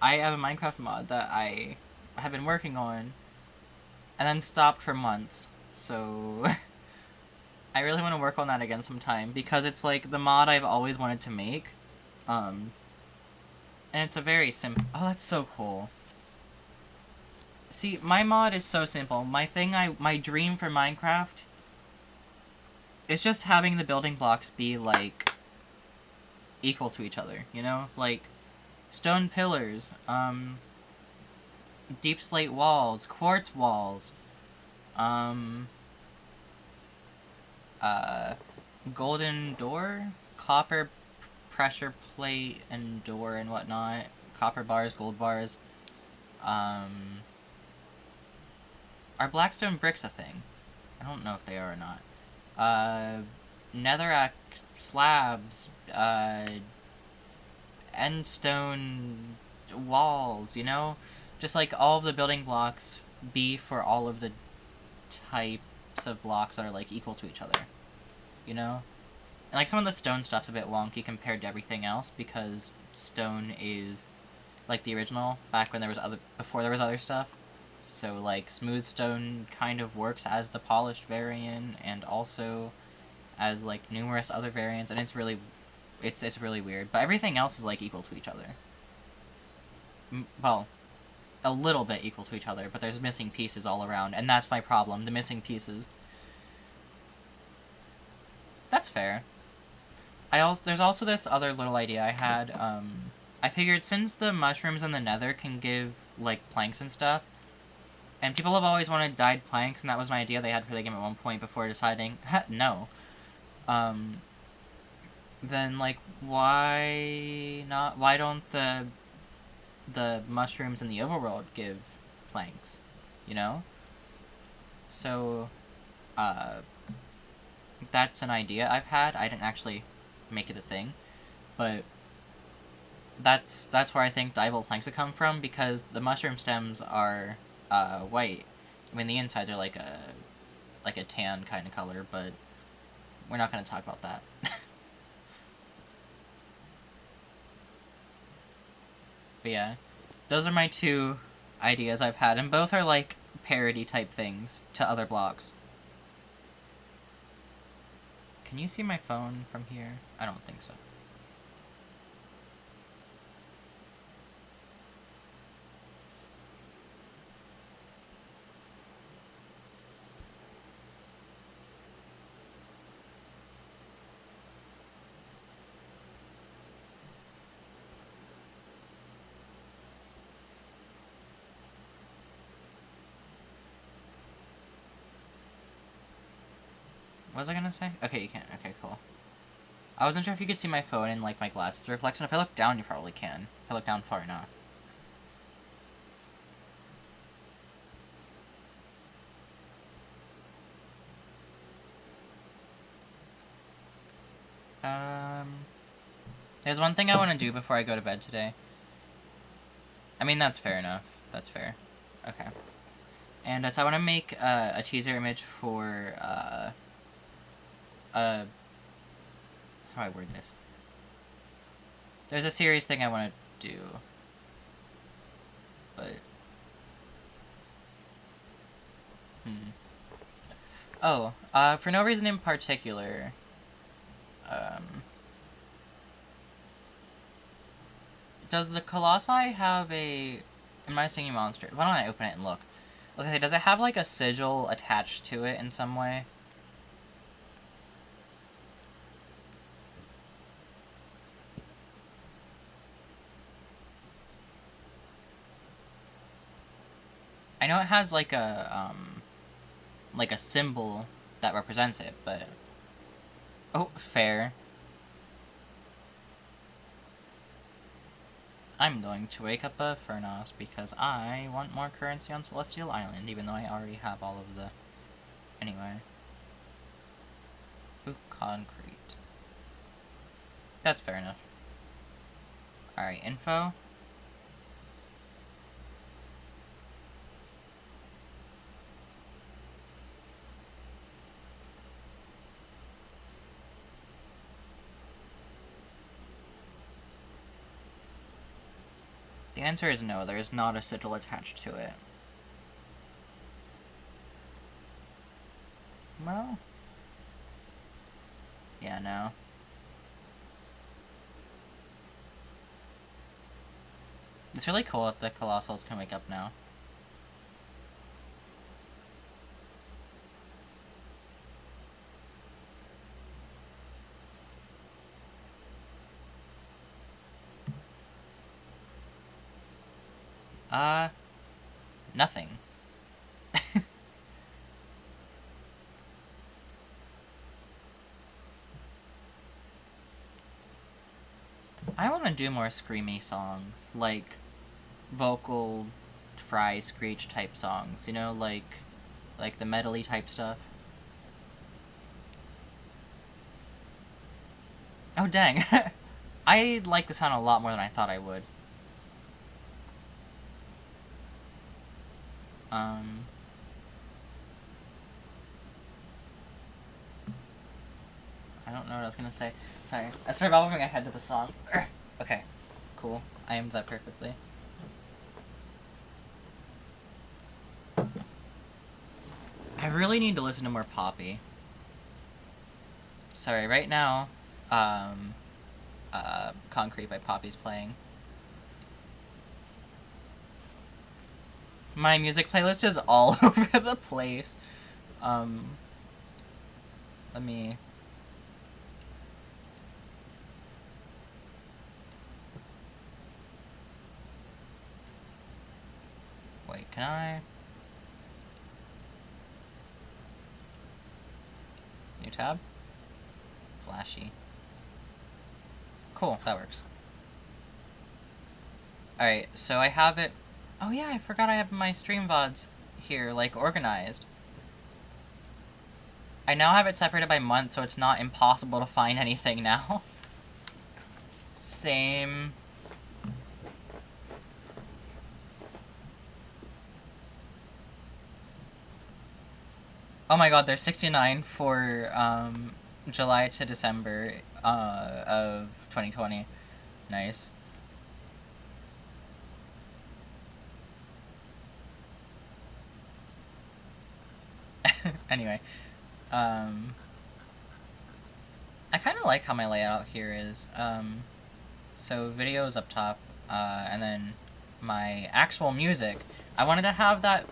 I have a Minecraft mod that I have been working on and then stopped for months, so I really want to work on that again sometime, because it's the mod I've always wanted to make, and it's a very simple... Oh, that's so cool. See, my mod is so simple. My dream for Minecraft is just having the building blocks be, equal to each other, you know? Stone pillars, deep slate walls, quartz walls, golden door, copper pressure plate and door and whatnot, copper bars, gold bars. Are blackstone bricks a thing? I don't know if they are or not. Netherrack slabs, endstone walls, you know? Just all of the building blocks be for all of the types of blocks that are equal to each other, you know? And some of the stone stuff's a bit wonky compared to everything else, because stone is the original back when before there was other stuff. So smooth stone kind of works as the polished variant, and also as numerous other variants, and it's really weird. But everything else is equal to each other. Well, a little bit equal to each other, but there's missing pieces all around, and that's my problem, the missing pieces. That's fair. There's also this other little idea I had. I figured since the mushrooms in the nether can give planks and stuff, and people have always wanted dyed planks, and that was my idea they had for the game at one point before deciding, no. Then why not? Why don't the mushrooms in the overworld give planks, you know? So, that's an idea I've had. I didn't actually make it a thing, but that's where I think dyeable planks would come from, because the mushroom stems are white, I mean, the insides are like a tan kind of color, but we're not going to talk about that. But yeah, those are my two ideas I've had, and both are like parody type things to other blogs. Can you see my phone from here? I don't think so. What was I gonna say? Okay, you can. Okay, cool. I wasn't sure if you could see my phone in like my glasses reflection. If I look down, you probably can. If I look down far enough. There's one thing I want to do before I go to bed today. I mean, that's fair enough. That's fair. Okay. And so I want to make a teaser image for, how do I word this? There's a serious thing I want to do. But... Oh, for no reason in particular, does the Colossi have a... Am I singing monster? Why don't I open it and look? Okay, does it have like a sigil attached to it in some way? I know it has like a symbol that represents it, but... Oh, fair. I'm going to wake up a Furnos because I want more currency on Celestial Island, even though I already have all of the... Anyway. Ooh, concrete. That's fair enough. Alright, info. The answer is no, there is not a sigil attached to it. Well... Yeah, no. It's really cool that the Colossals can wake up now. Nothing. I want to do more screamy songs, like vocal fry screech type songs, you know, like the metally type stuff. Oh dang. I like the sound a lot more than I thought I would. I don't know what I was gonna say. Sorry. I started bobbing my head to the song. Okay. Cool. I aimed that perfectly. I really need to listen to more Poppy. Sorry, right now, Concrete by Poppy's playing. My music playlist is all over the place. Let me... Wait, can I... New tab? Flashy. Cool, that works. Alright, so I have it... Oh yeah, I forgot I have my stream VODs here, like, organized. I now have it separated by month, so it's not impossible to find anything now. Same... Oh my god, there's 69 for July to December of 2020. Nice. Anyway, I kind of like how my layout here is. So video is up top, and then my actual music. I wanted to have that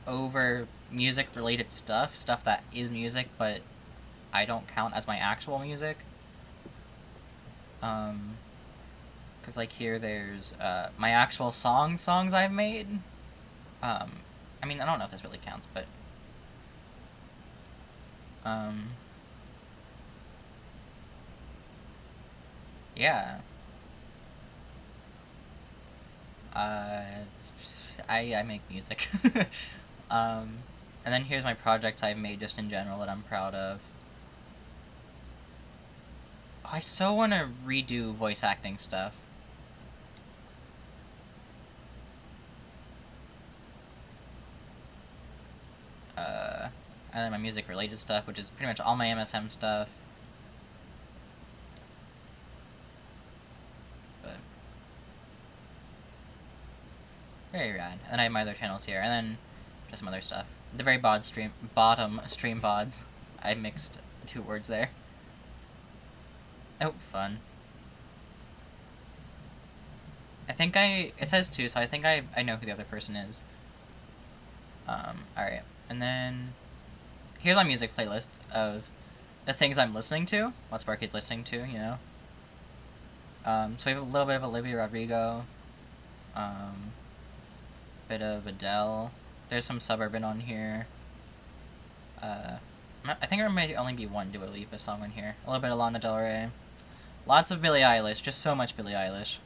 over music-related stuff that is music, but I don't count as my actual music. Because like here, there's my actual songs I've made. I mean, I don't know if this really counts, but yeah. I make music. And then here's my projects I've made just in general that I'm proud of. Oh, I so want to redo voice acting stuff. And then my music related stuff, which is pretty much all my MSM stuff. But very rad. And then I have my other channels here, and then just some other stuff. The very bottom stream VODs. I mixed the two words there. Oh, fun. I think it says two, so I think I know who the other person is. Alright. And then here's my music playlist of the things I'm listening to. What Sparky's listening to, you know. So we have a little bit of Olivia Rodrigo. Bit of Adele. There's some Suburban on here. I think there might only be one Dua Lipa song on here. A little bit of Lana Del Rey. Lots of Billie Eilish. Just so much Billie Eilish.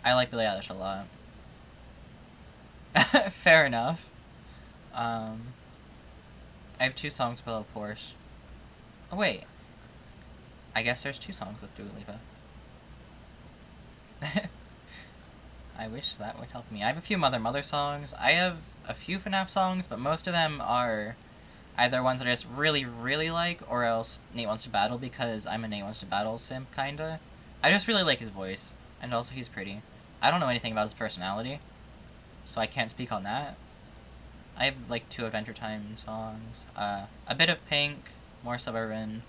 I like Billie Eilish a lot. Fair enough. I have 2 songs below Porsche. Oh, wait. I guess there's 2 songs with Dua Lipa. I wish that would help me. I have a few Mother songs. I have a few FNAF songs, but most of them are either ones that I just really, really like, or else Nate Wants to Battle, because I'm a Nate Wants to Battle simp, kinda. I just really like his voice, and also he's pretty. I don't know anything about his personality, so I can't speak on that. I have, like, 2 Adventure Time songs. A bit of Pink, more Suburban.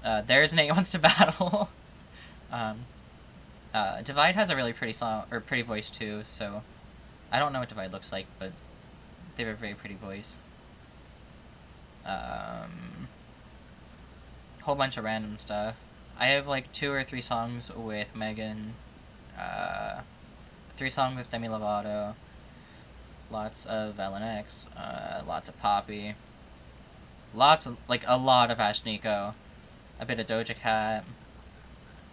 There's Nate Wants to Battle. Divide has a really pretty song, or pretty voice too, so I don't know what Divide looks like, but they have a very pretty voice. Whole bunch of random stuff. I have like 2 or 3 songs with Megan, 3 songs with Demi Lovato, lots of LNX, lots of Poppy, lots of, like, a lot of Ash Nico, a bit of Doja Cat,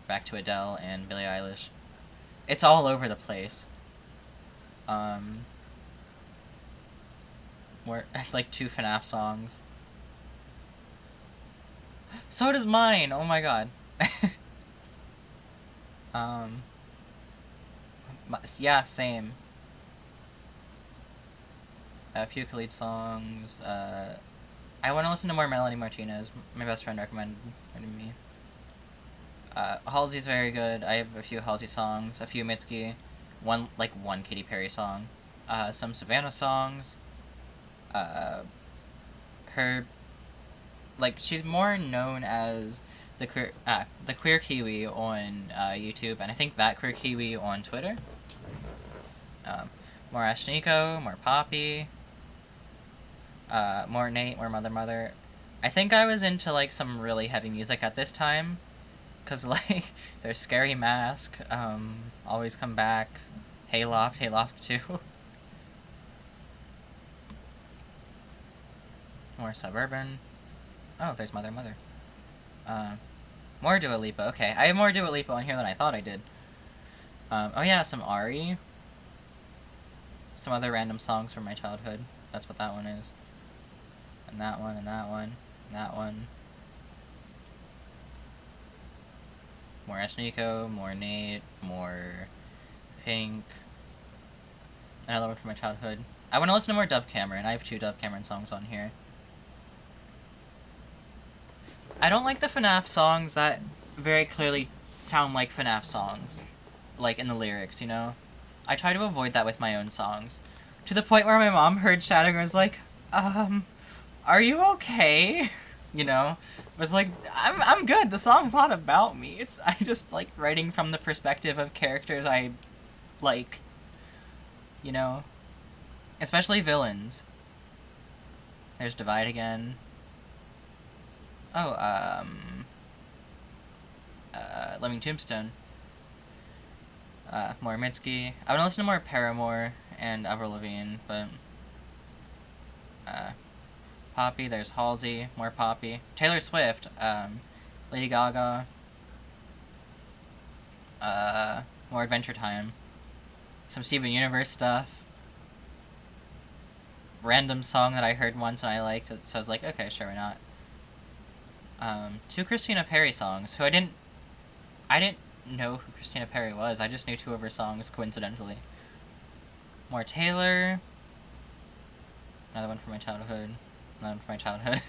back to Adele and Billie Eilish. It's all over the place. More like 2 FNAF songs. So does mine. Oh my god. Yeah, same. A few Khalid songs. I want to listen to more Melanie Martinez. My best friend recommended me. Halsey's very good. I have a few Halsey songs, a few Mitski, one Katy Perry song, some Savannah songs. Her, like, she's more known as the queer Kiwi on YouTube, and I think that queer Kiwi on Twitter. More Ashniko, more Poppy, more Nate, more Mother. I think I was into, like, some really heavy music at this time, because, like, there's Scary Mask, Always Come Back, Hayloft 2. More Suburban. Oh, there's Mother. More Dua Lipa. Okay, I have more Dua Lipa on here than I thought I did. Oh yeah, some Ari. Some other random songs from my childhood. That's what that one is. And that one, and that one, and that one. More Ashniko, more Nate, more Pink. Another one from my childhood. I want to listen to more Dove Cameron. I have 2 Dove Cameron songs on here. I don't like the FNAF songs that very clearly sound like FNAF songs, like in the lyrics, you know? I try to avoid that with my own songs. To the point where my mom heard Shadow and was like, are you okay? You know? I was like, I'm good, the song's not about me. I just like writing from the perspective of characters I like, you know? Especially villains. There's Divide again. Oh, Living Tombstone. More Mitski. I would listen to more Paramore and Avril Lavigne, but Poppy, there's Halsey, more Poppy. Taylor Swift, Lady Gaga, more Adventure Time. Some Steven Universe stuff. Random song that I heard once and I liked, so I was like, okay, sure, why not? Two Christina Perri songs, who I didn't know who Christina Perri was. I just knew two of her songs coincidentally. More Taylor. Another one from my childhood. Another one from my childhood.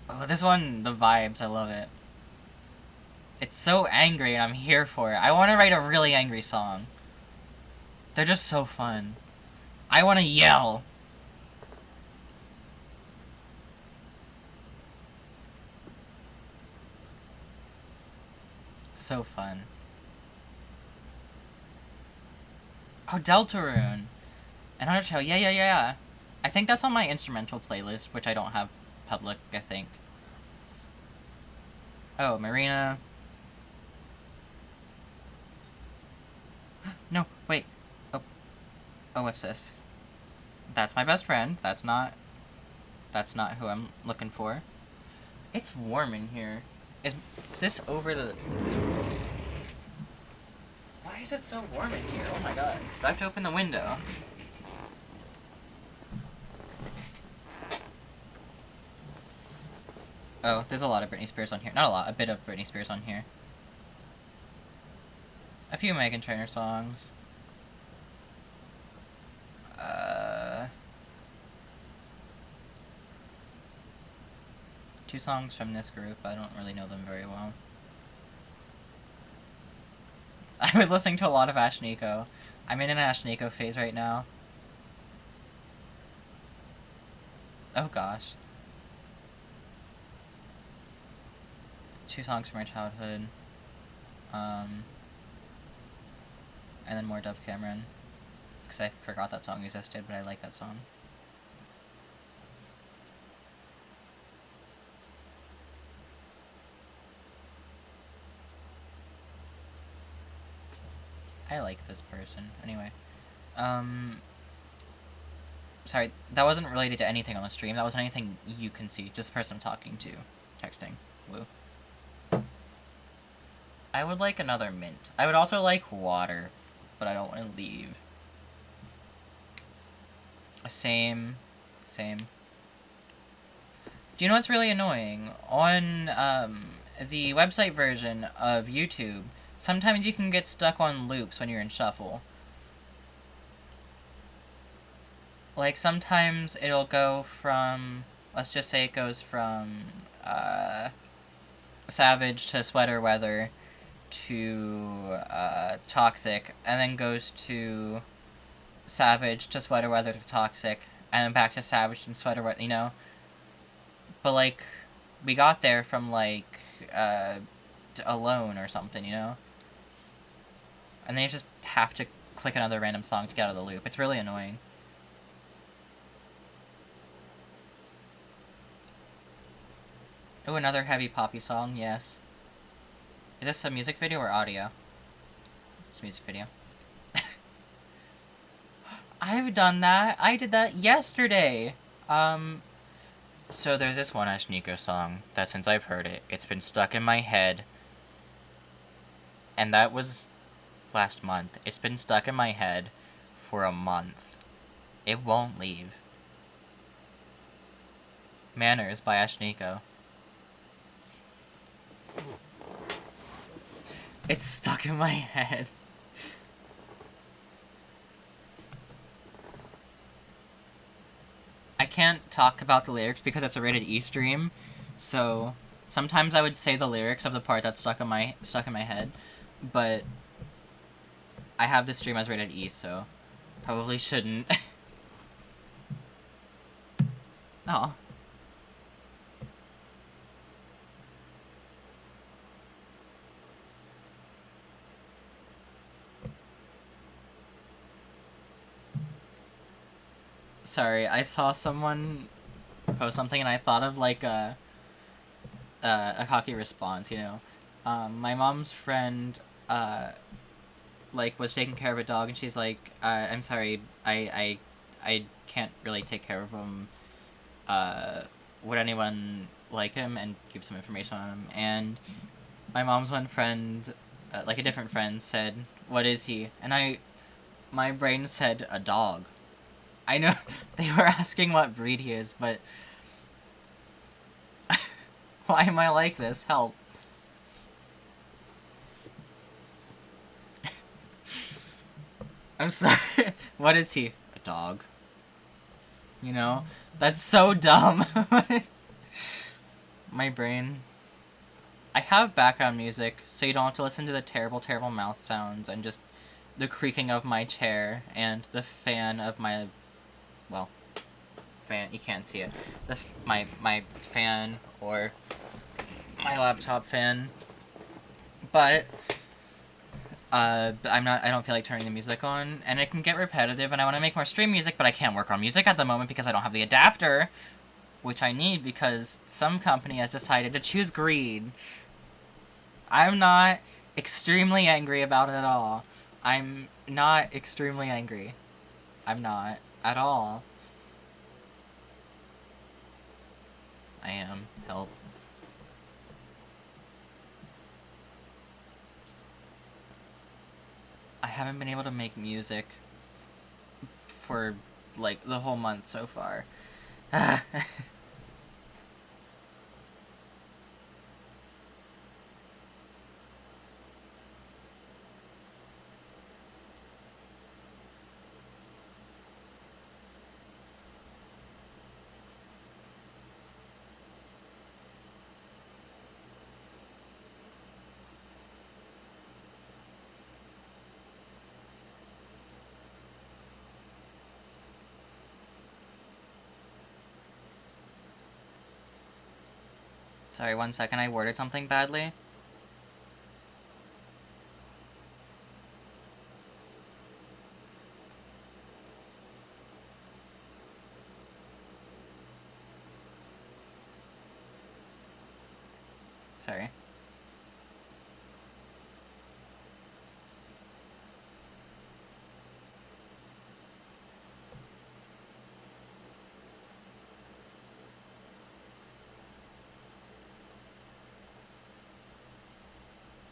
Oh, this one, the vibes, I love it. It's so angry and I'm here for it. I want to write a really angry song. They're just so fun. I want to yell. So fun. Oh, Deltarune. And Undertale, yeah. I think that's on my instrumental playlist, which I don't have public, I think. Oh, Marina. No, wait. Oh, what's this? That's my best friend. That's not who I'm looking for. It's warm in here. Is this over the... Why is it so warm in here? Oh my god. Do I have to open the window? Oh, there's a lot of Britney Spears on here. Not a lot, a bit of Britney Spears on here. A few Meghan Trainor songs. Two songs from this group. I don't really know them very well. I was listening to a lot of Ashniko. I'm in an Ashniko phase right now. Oh gosh. Two songs from my childhood. And then more Dove Cameron. Because I forgot that song existed, but I like that song. I like this person. Anyway. Sorry, that wasn't related to anything on the stream. That wasn't anything you can see. Just the person I'm talking to. Texting. Woo. I would like another mint. I would also like water, but I don't want to leave. Same. Do you know what's really annoying? On the website version of YouTube, sometimes you can get stuck on loops when you're in shuffle. Like, sometimes it'll go from... Let's just say it goes from Savage to Sweater Weather to Toxic, and then goes to Savage to Sweater Weather to Toxic, and then back to Savage and Sweater Weather, you know? But, like, we got there from, like, Alone or something, you know? And then you just have to click another random song to get out of the loop. It's really annoying. Oh, another heavy poppy song, yes. Is this a music video or audio? It's a music video. I've done that. I did that yesterday. So there's this one Ashniko song that since I've heard it, it's been stuck in my head. And that was last month. It's been stuck in my head for a month. It won't leave. Manners by Ashniko. It's stuck in my head. I can't talk about the lyrics because it's a rated E stream, So sometimes I would say the lyrics of the part that's stuck in my head, but I have this stream as rated E, so probably shouldn't. Oh. Sorry, I saw someone post something and I thought of like a cocky response, you know. My mom's friend like was taking care of a dog and she's like, I'm sorry, I can't really take care of him. Would anyone like him and give some information on him? And my mom's one friend, like a different friend, said, "What is he?" And my brain said, "A dog." I know they were asking what breed he is, but why am I like this? Help. I'm sorry. What is he? A dog. You know? That's so dumb. My brain. I have background music, so you don't have to listen to the terrible, terrible mouth sounds and just the creaking of my chair and the fan of my, well, fan, you can't see it. My fan or my laptop fan. But I don't feel like turning the music on, and it can get repetitive, and I want to make more stream music, but I can't work on music at the moment because I don't have the adapter, which I need because some company has decided to choose greed. I'm not extremely angry about it at all. I'm not extremely angry. I'm not at all. I am. Help. I haven't been able to make music for, like, the whole month so far. Sorry, 1 second, I worded something badly. Sorry.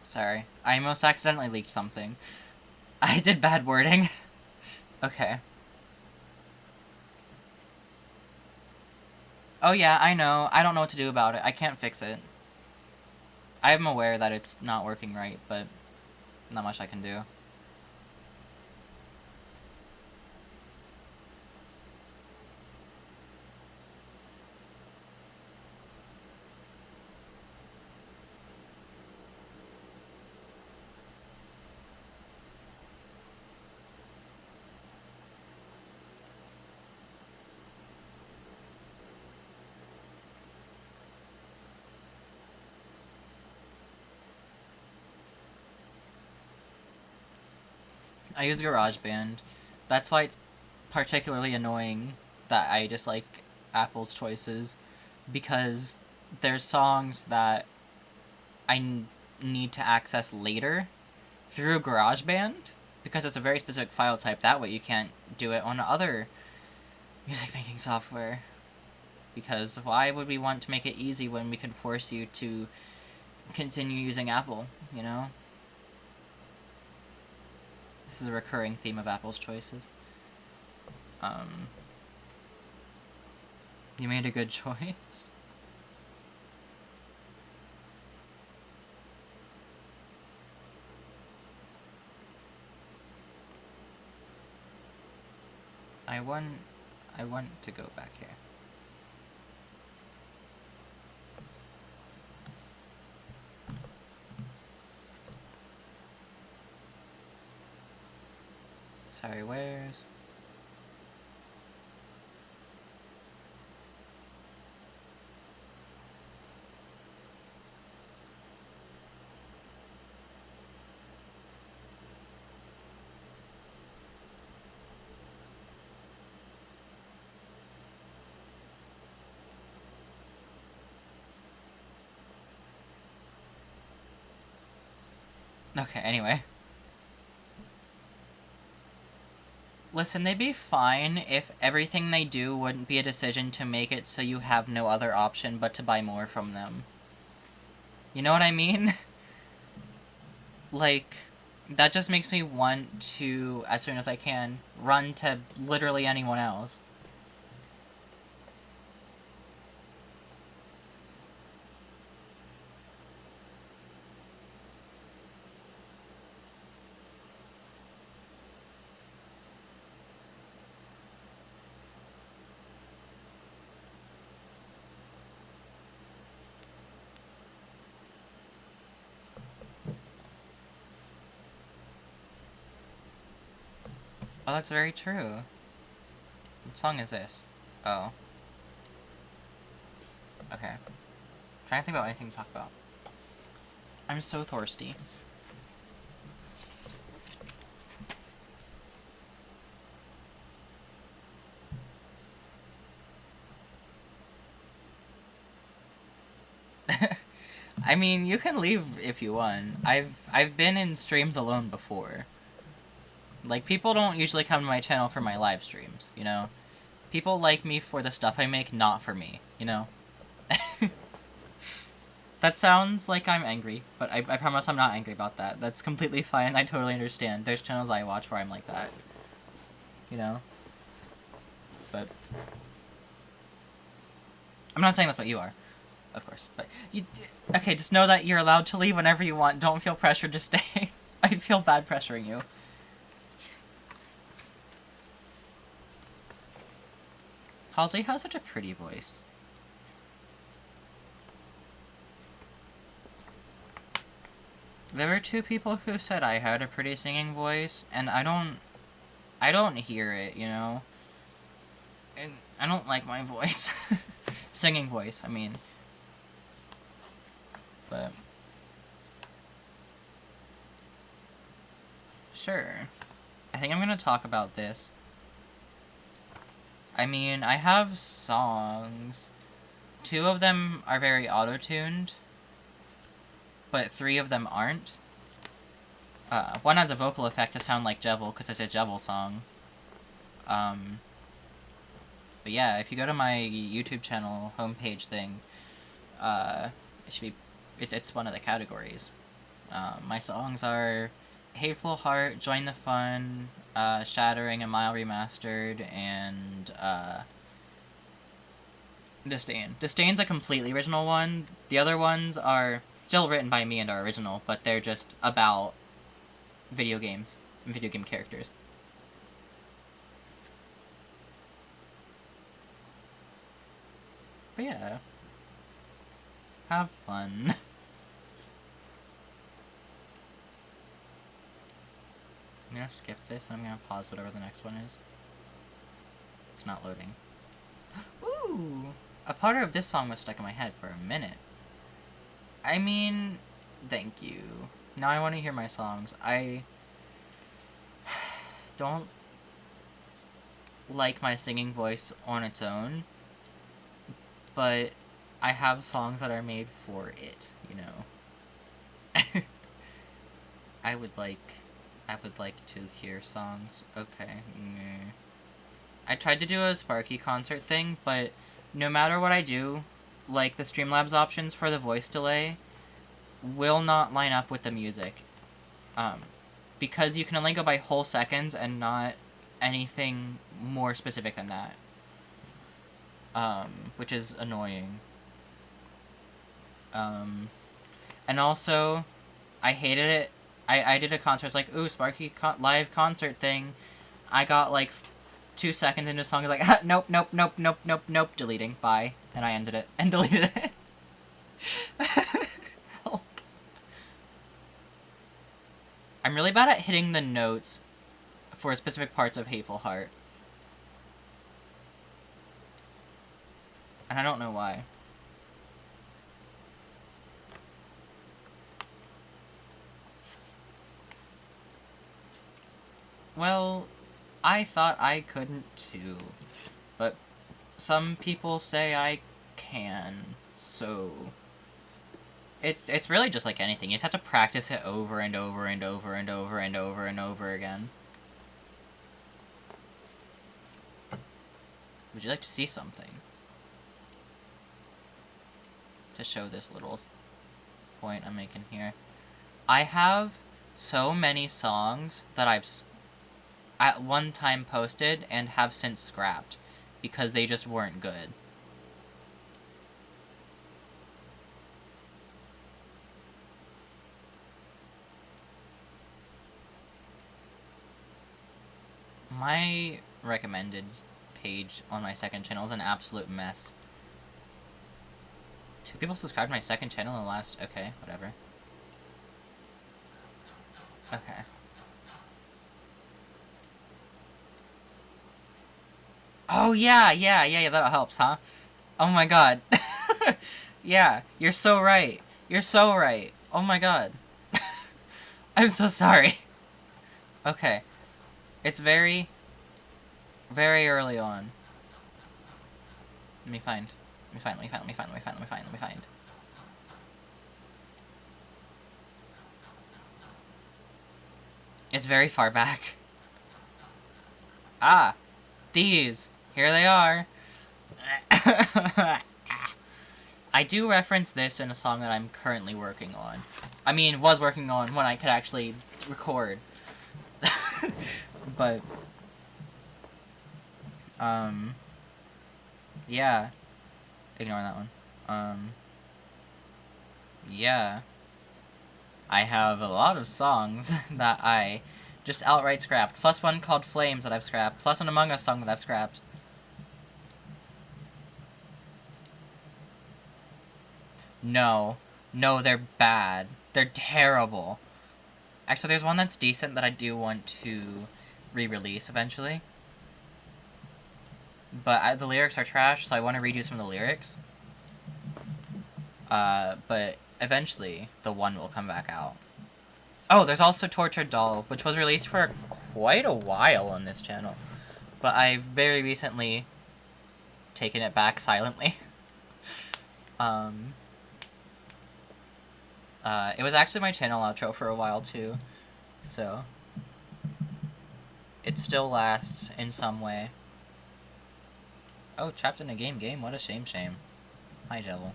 Sorry. I almost accidentally leaked something. I did bad wording. Okay. Oh yeah, I know. I don't know what to do about it. I can't fix it. I'm aware that it's not working right, but not much I can do. I use GarageBand. That's why it's particularly annoying that I dislike Apple's choices, because there's songs that I need to access later through GarageBand, because it's a very specific file type. That way you can't do it on other music making software. Because why would we want to make it easy when we can force you to continue using Apple, you know? This is a recurring theme of Apple's choices. You made a good choice. I want to go back here. Sorry, where's... Okay, anyway. Listen, they'd be fine if everything they do wouldn't be a decision to make it so you have no other option but to buy more from them. You know what I mean? Like, that just makes me want to, as soon as I can, run to literally anyone else. Oh, that's very true. What song is this? Oh. Okay. I'm trying to think about anything to talk about. I'm so thirsty. I mean, you can leave if you want. I've been in streams alone before. Like, people don't usually come to my channel for my live streams, you know? People like me for the stuff I make, not for me, you know? That sounds like I'm angry, but I promise I'm not angry about that. That's completely fine, I totally understand. There's channels I watch where I'm like that. You know? But... I'm not saying that's what you are, of course, but... Okay, just know that you're allowed to leave whenever you want. Don't feel pressured to stay. I feel bad pressuring you. Halsey has such a pretty voice. There were 2 people who said I had a pretty singing voice, and I don't hear it, you know? And I don't like my voice. Singing voice, I mean. But... Sure. I think I'm gonna talk about this. I mean, I have songs. 2 of them are very auto-tuned, but 3 of them aren't. One has a vocal effect to sound like Jevil, because it's a Jevil song. But yeah, if you go to my YouTube channel homepage thing, it should be... It's one of the categories. My songs are Hateful Heart, Join the Fun, Shattering, A Mile Remastered, and Disdain. Disdain's a completely original one. The other ones are still written by me and are original, but they're just about video games and video game characters. But yeah. Have fun. I'm gonna skip this and I'm gonna pause whatever the next one is. It's not loading. Ooh! A part of this song was stuck in my head for a minute. I mean, thank you. Now I want to hear my songs. I don't like my singing voice on its own, but I have songs that are made for it, you know. I would like to hear songs. Okay. I tried to do a Sparky concert thing, but no matter what I do, like, the Streamlabs options for the voice delay will not line up with the music. Because you can only go by whole seconds and not anything more specific than that. Which is annoying. And also, I hated it. I did a concert, it's like, ooh, Sparky live concert thing. I got, like, 2 seconds into the song, I was like, nope, nope, nope, nope, nope, nope, deleting, bye. And I ended it, and deleted it. I'm really bad at hitting the notes for specific parts of Hateful Heart. And I don't know why. Well, I thought I couldn't too, but some people say I can, so... It's really just like anything. You just have to practice it over and over and over and over and over and over again. Would you like to see something? To show this little point I'm making here. I have so many songs that I've at one time posted and have since scrapped because they just weren't good. My recommended page on my second channel is an absolute mess. 2 people subscribed to my second channel in the last... Okay, whatever. Okay. Oh, yeah, that helps, huh? Oh my god. Yeah, you're so right. You're so right. Oh my god. I'm so sorry. Okay. It's very, very early on. Let me find. It's very far back. Ah, these. Here they are. I do reference this in a song that I'm currently working on. I mean, was working on when I could actually record. But, yeah. Ignore that one. Yeah. I have a lot of songs that I just outright scrapped. Plus one called Flames that I've scrapped. Plus an Among Us song that I've scrapped. No. No, they're bad. They're terrible. Actually, there's one that's decent that I do want to re-release eventually. But the lyrics are trash, so I want to redo some of the lyrics. But eventually, the one will come back out. Oh, there's also Tortured Doll, which was released for quite a while on this channel. But I've very recently taken it back silently. It was actually my channel outro for a while, too. So, it still lasts in some way. Oh, trapped in a game. What a shame. Hi, Devil.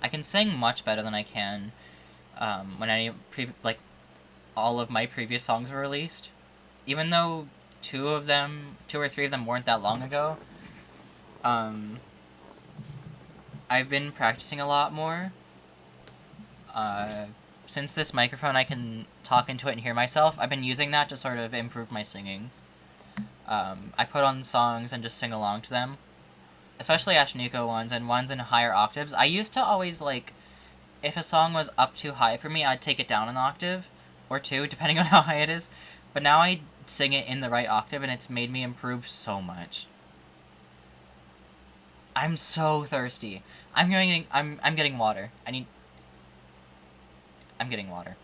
I can sing much better than I can when all of my previous songs were released. Even though 2 or 3 of them weren't that long ago. I've been practicing a lot more. Since this microphone I can talk into it and hear myself, I've been using that to sort of improve my singing. I put on songs and just sing along to them. Especially Ashniko ones and ones in higher octaves. I used to always, like, if a song was up too high for me, I'd take it down an octave. Or 2, depending on how high it is. But now I sing it in the right octave, and it's made me improve so much. I'm so thirsty. I'm getting water. I'm getting water.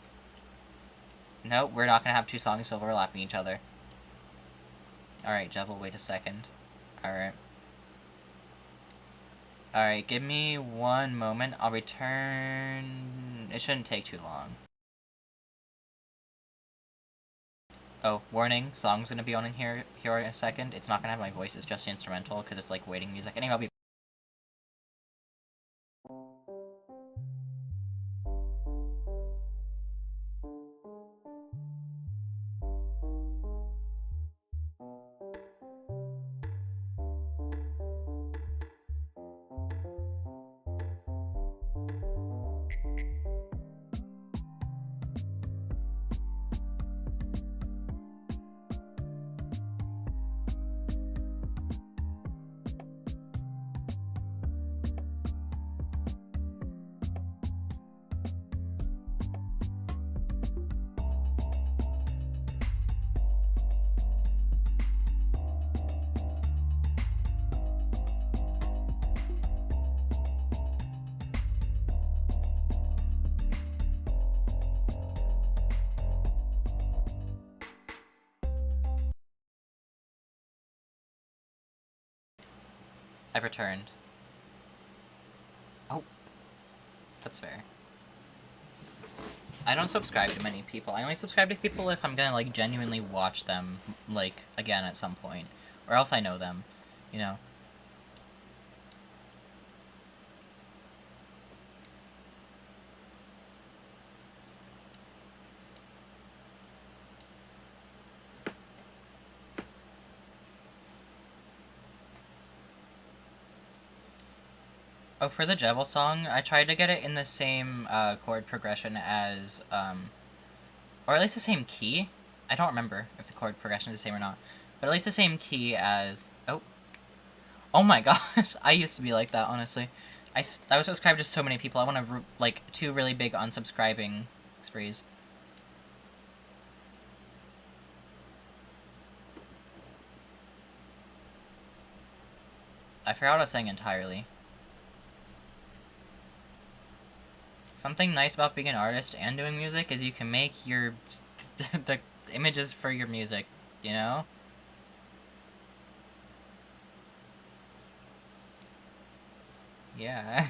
No, we're not gonna have 2 songs overlapping each other. Alright, Jeff, wait a second. Alright. Alright, give me 1 moment. I'll return... It shouldn't take too long. Oh, warning. Song's gonna be on in here in a second. It's not gonna have my voice. It's just the instrumental, because it's like waiting music. Anyway, I'll be... I've returned. Oh. That's fair. I don't subscribe to many people. I only subscribe to people if I'm gonna, like, genuinely watch them, like, again at some point. Or else I know them, you know? Oh, for the Jebel song, I tried to get it in the same chord progression as, or at least the same key. I don't remember if the chord progression is the same or not, but at least the same key as, oh my gosh, I used to be like that, honestly. I was subscribed to so many people, I want to, like, 2 really big unsubscribing sprees. I forgot what I was saying entirely. Something nice about being an artist and doing music is you can make your the images for your music, you know? Yeah.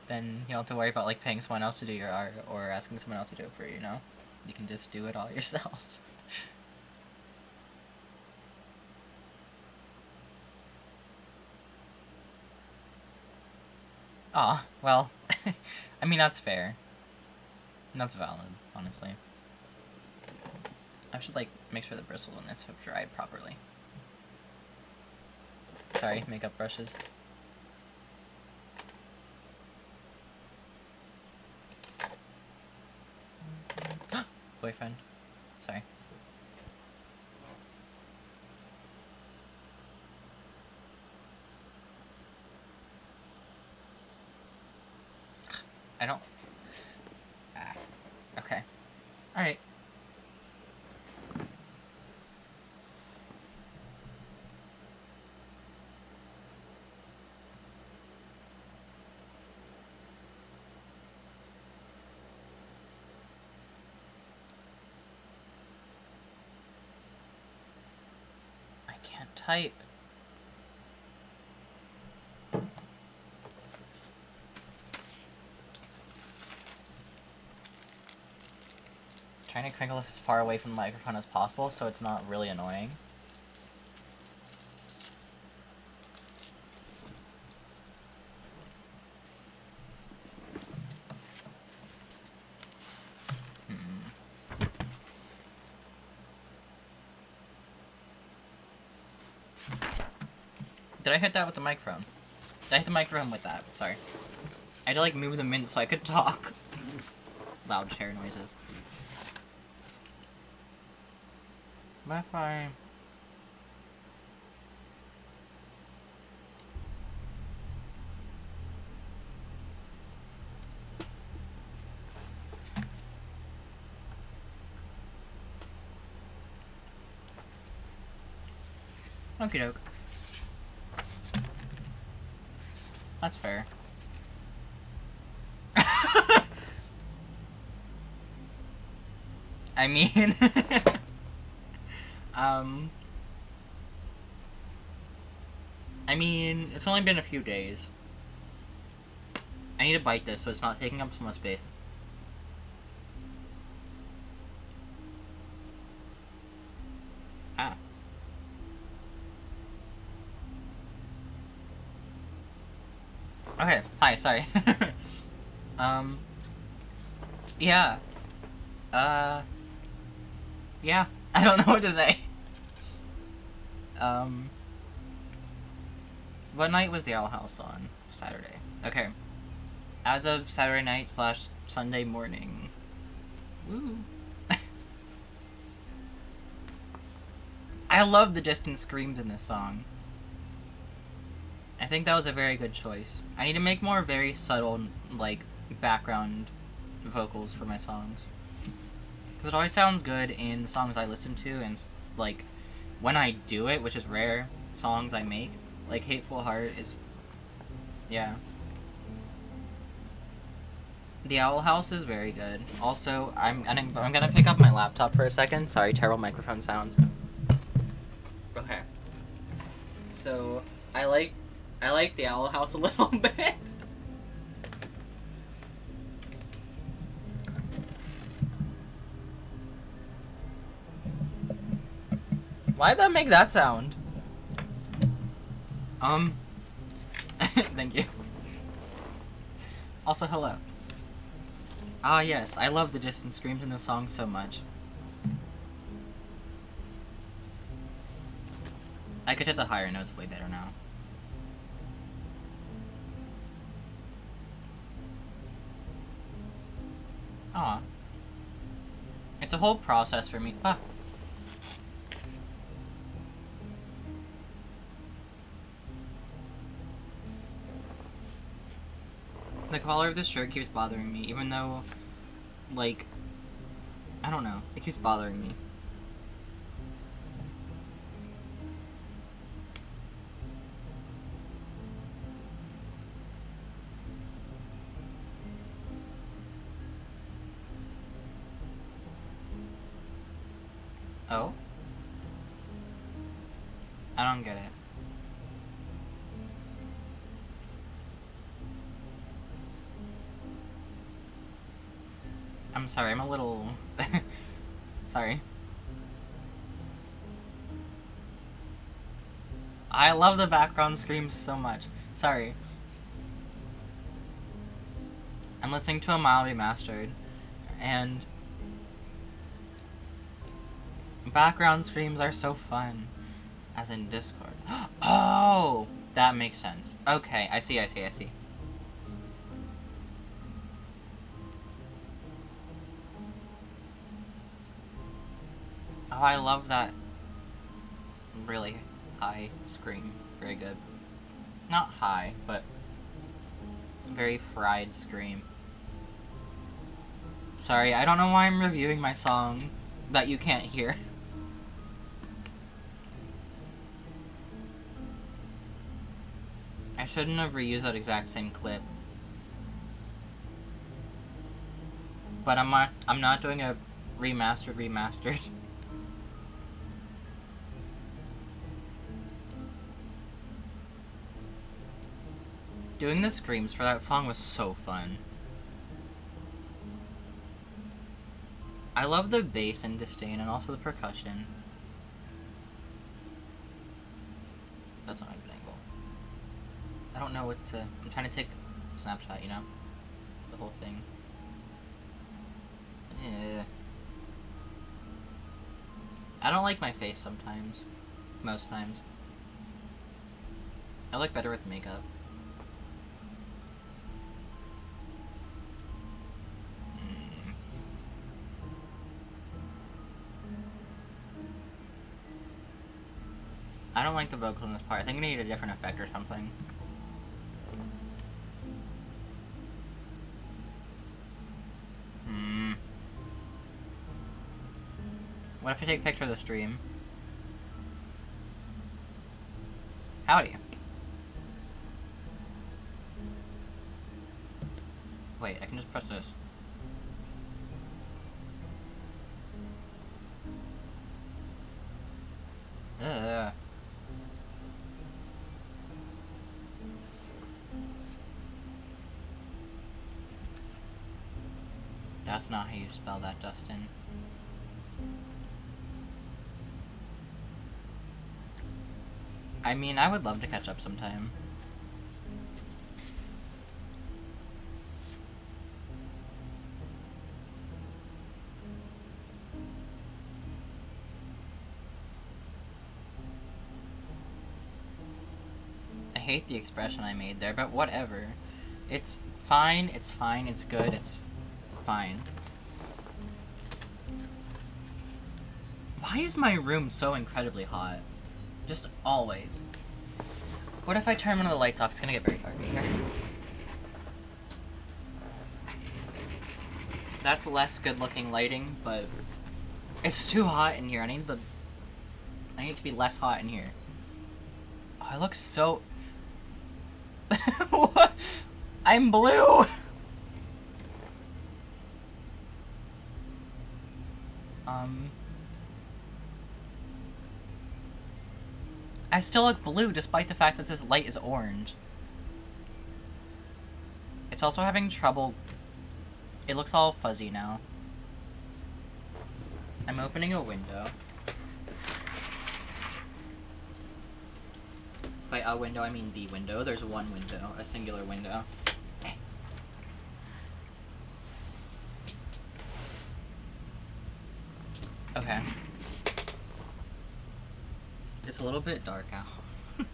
Then you don't have to worry about, like, paying someone else to do your art or asking someone else to do it for you, you know? You can just do it all yourself. Aw, well, I mean, that's fair. That's valid, honestly. I should, like, make sure the bristles on this have dried properly. Sorry, makeup brushes. Boyfriend. Sorry. I don't... okay. Alright. I can't type. Trying to crinkle this as far away from the microphone as possible so it's not really annoying. Did I hit that with the microphone? Did I hit the microphone with that? Sorry. I had to, like, move the mint so I could talk. Loud chair noises. Bye bye. Okie doke. That's fair. I mean... I mean, it's only been a few days. I need to bite this so it's not taking up so much space. Ah. Okay, hi, sorry. Yeah. Yeah, I don't know what to say. What night was the Owl House on? Saturday. Okay. As of Saturday night / Sunday morning. Woo. I love the distant screams in this song. I think that was a very good choice. I need to make more very subtle, like, background vocals for my songs. Because it always sounds good in the songs I listen to, and, like, when I do it, which is rare, songs I make, like Hateful Heart is... yeah. The Owl House is very good. Also, I'm gonna pick up my laptop for a second. Sorry, terrible microphone sounds. Okay. So, I like I like the Owl House a little bit. Why'd that make that sound? Thank you. Also, hello. Ah, yes, I love the distant screams in the song so much. I could hit the higher notes way better now. Aw. It's a whole process for me. Ah. The collar of this shirt keeps bothering me, even though, like, I don't know, it keeps bothering me. Oh? I don't get it. I'm sorry, I'm a little... sorry. I love the background screams so much. Sorry. I'm listening to a Mile Remastered, and... background screams are so fun. As in Discord. Oh! That makes sense. Okay, I see. Oh, I love that really high scream. Very good. Not high, but very fried scream. Sorry, I don't know why I'm reviewing my song that you can't hear. I shouldn't have reused that exact same clip. But I'm not doing a remastered. Doing the screams for that song was so fun. I love the bass in Disdain and also the percussion. That's not a good angle. I don't know what to... I'm trying to take a snapshot, you know? The whole thing. Yeah. I don't like my face sometimes. Most times. I look better with makeup. I don't like the vocals in this part. I think I need a different effect or something. What if I take a picture of the stream? Howdy. Wait, I can just press this. Ugh. That's not how you spell that, Dustin. I mean, I would love to catch up sometime. I hate the expression I made there, but whatever. It's fine, it's good, it's fine. Why is my room so incredibly hot? Just always. What if I turn one of the lights off? It's gonna get very dark in here. That's less good looking lighting, but it's too hot in here. I need it to be less hot in here. Oh, I look so... What? I'm blue! I still look blue despite the fact that this light is orange. It's also having trouble. It looks all fuzzy now. I'm opening a window. By a window, I mean the window. There's one window, a singular window. Okay. It's a little bit dark out.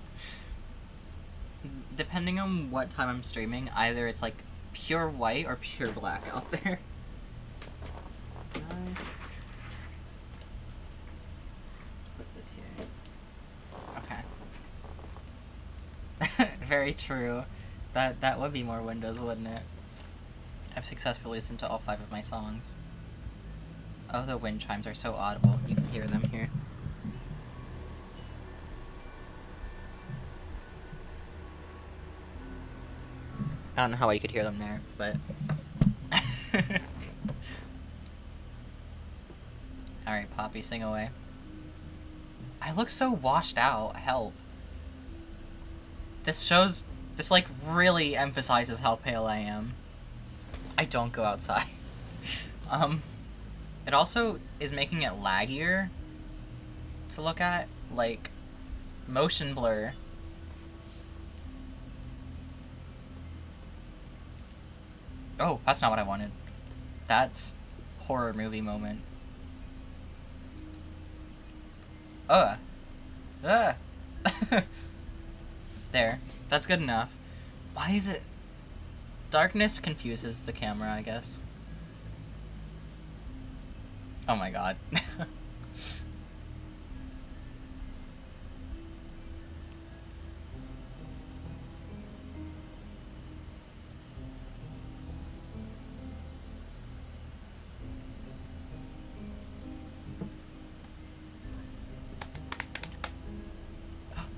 Depending on what time I'm streaming, either it's like pure white or pure black out there. Can I put this here? Okay. Very true. That would be more windows, wouldn't it? I've successfully listened to all 5 of my songs. Oh, the wind chimes are so audible. You can hear them here. I don't know how you could hear them there, but... Alright, Poppy, sing away. I look so washed out. Help. This like, really emphasizes how pale I am. I don't go outside. It also is making it laggier to look at. Like, motion blur. Oh, that's not what I wanted. That's horror movie moment. There. That's good enough. Why is it... Darkness confuses the camera, I guess. Oh my god.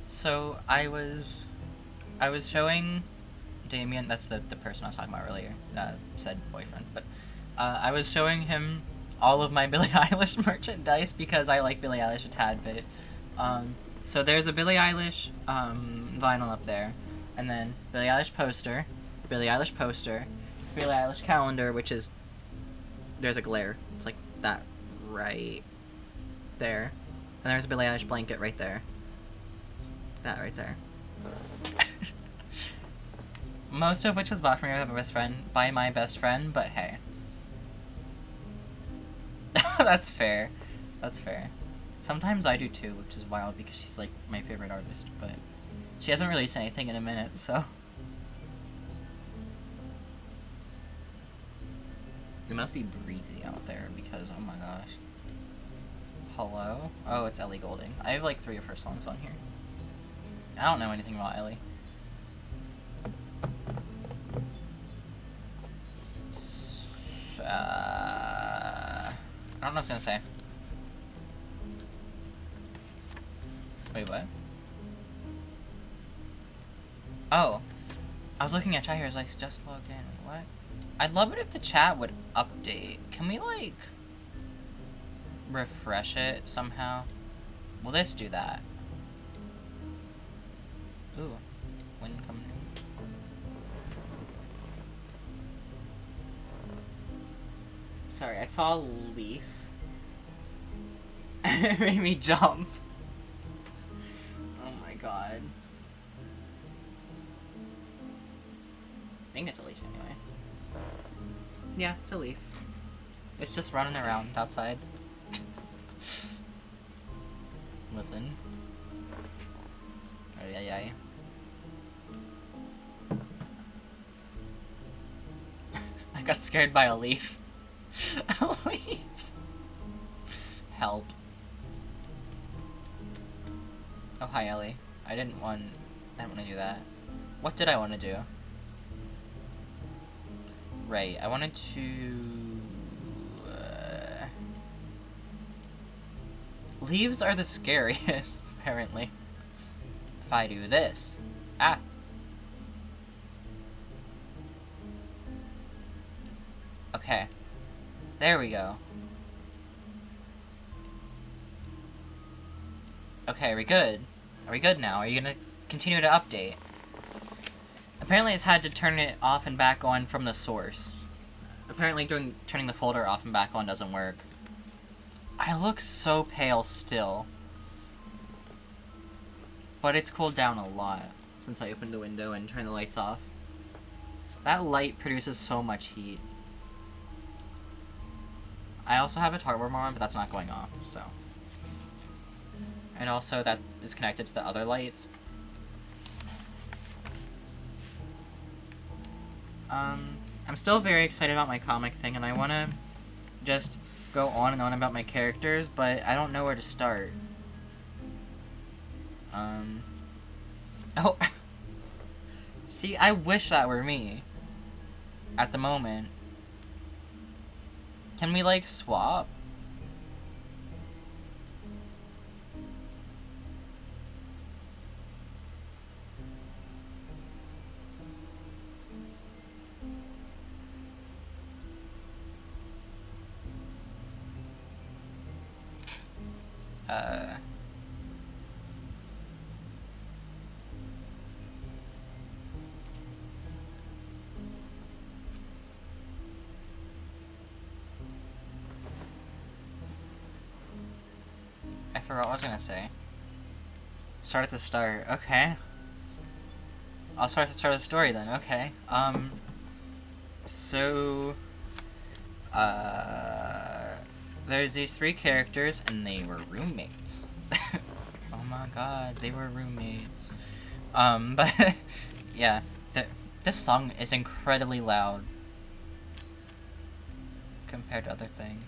So I was showing Damien, that's the person I was talking about earlier, said boyfriend, but I was showing him all of my Billie Eilish merchandise because I like Billie Eilish a tad bit. So there's a Billie Eilish vinyl up there, and then Billie Eilish poster, Billie Eilish calendar, which is, there's a glare, it's like that right there, and there's a Billie Eilish blanket right there. That right there. Most of which was bought for me by my best friend, but hey. That's fair. That's fair. Sometimes I do too, which is wild because she's like my favorite artist, but she hasn't released anything in a minute, so. It must be breezy out there because, oh my gosh. Hello? Oh, it's Ellie Goulding. I have like 3 of her songs on here. I don't know anything about Ellie. I don't know what I was gonna say. Wait, what? Oh. I was looking at chat here, I was like, just logged in. Wait, what? I'd love it if the chat would update. Can we, like, refresh it somehow? Will this do that? Ooh, wind coming in. Sorry, I saw a leaf. And it made me jump. Oh my god. I think it's a leaf anyway. Yeah, it's a leaf. It's just running around outside. Listen. Oh, yeah. I got scared by a leaf. A leaf. Help. Oh, hi, Ellie. I didn't want to do that. What did I want to do? Right, I wanted to... Leaves are the scariest, apparently. If I do this. Ah! Okay. There we go. Okay, we're good. Are we good now? Are you gonna continue to update? Apparently it's had to turn it off and back on from the source. Apparently turning the folder off and back on doesn't work. I look so pale still. But it's cooled down a lot since I opened the window and turned the lights off. That light produces so much heat. I also have a heartworm on, but that's not going off, so. And also that is connected to the other lights. I'm still very excited about my comic thing, and I want to just go on and on about my characters, but I don't know where to start. Oh. See, I wish that were me. At the moment. Can we, like, swap? I forgot what I was gonna say. Start at the start. Okay. I'll start at the start of the story then. Okay. So... There's these three characters, and they were roommates. Oh my god, they were roommates. But... yeah. This song is incredibly loud. Compared to other things.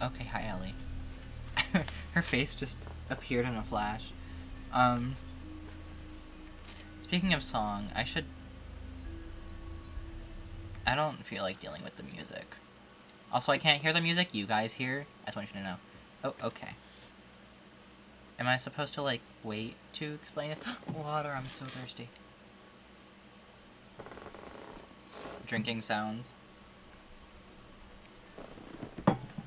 Okay, hi Ellie. Her face just appeared in a flash. Speaking of song, I don't feel like dealing with the music. Also, I can't hear the music you guys hear. I just want you to know. Oh, okay. Am I supposed to, like, wait to explain this? Water, I'm so thirsty. Drinking sounds.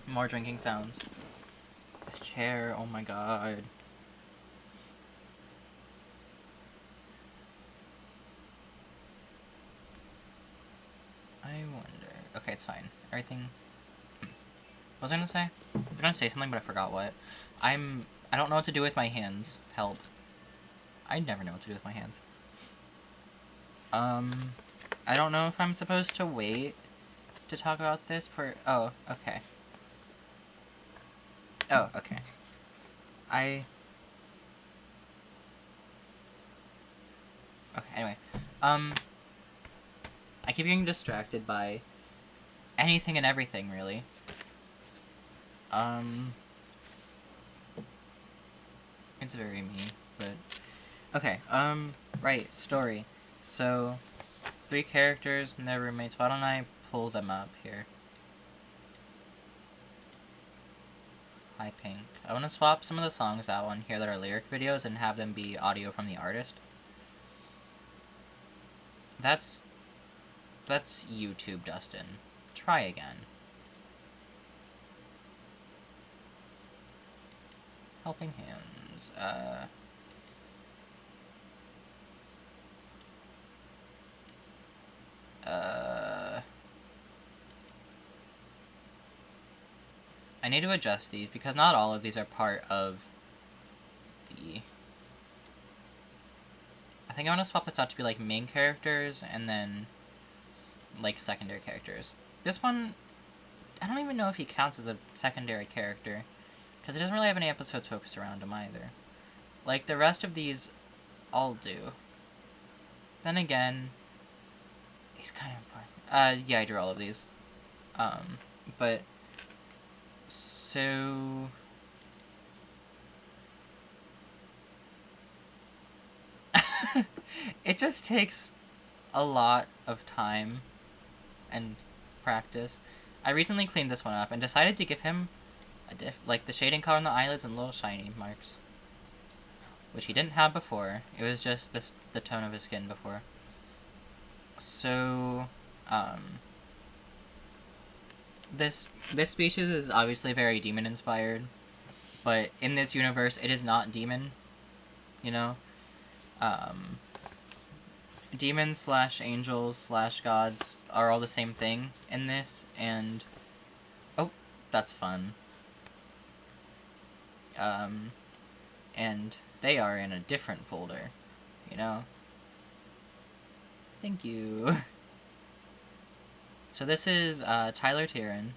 More drinking sounds. This chair, oh my god. I wonder... Okay, it's fine. Everything... What was I gonna say? I was gonna say something, but I forgot what. I don't know what to do with my hands. Help. I never know what to do with my hands. I don't know if I'm supposed to wait to talk about this for... Oh, okay. Oh, okay. Okay, anyway. I keep getting distracted by anything and everything, really. It's very me, but... Okay, right, story. So, three characters and their roommates. Why don't I pull them up here? Hi, Pink. I want to swap some of the songs out on here that are lyric videos and have them be audio from the artist. That's YouTube, Dustin. Try again. Helping Hands. I need to adjust these because not all of these are part of the... I think I want to swap this out to be like main characters and then like secondary characters. This one, I don't even know if he counts as a secondary character because it doesn't really have any episodes focused around him either. Like the rest of these all do. Then again, he's kind of important. Yeah, I drew all of these. But so it just takes a lot of time and practice. I recently cleaned this one up and decided to give him like the shading color on the eyelids and little shiny marks, which he didn't have before. It was just the tone of his skin before. So, this species is obviously very demon inspired. but in this universe, it is not demon. You know, demons slash angels slash gods are all the same thing in this, and oh, that's fun. And they are in a different folder, you know. Thank you. So this is Tyler Tyron.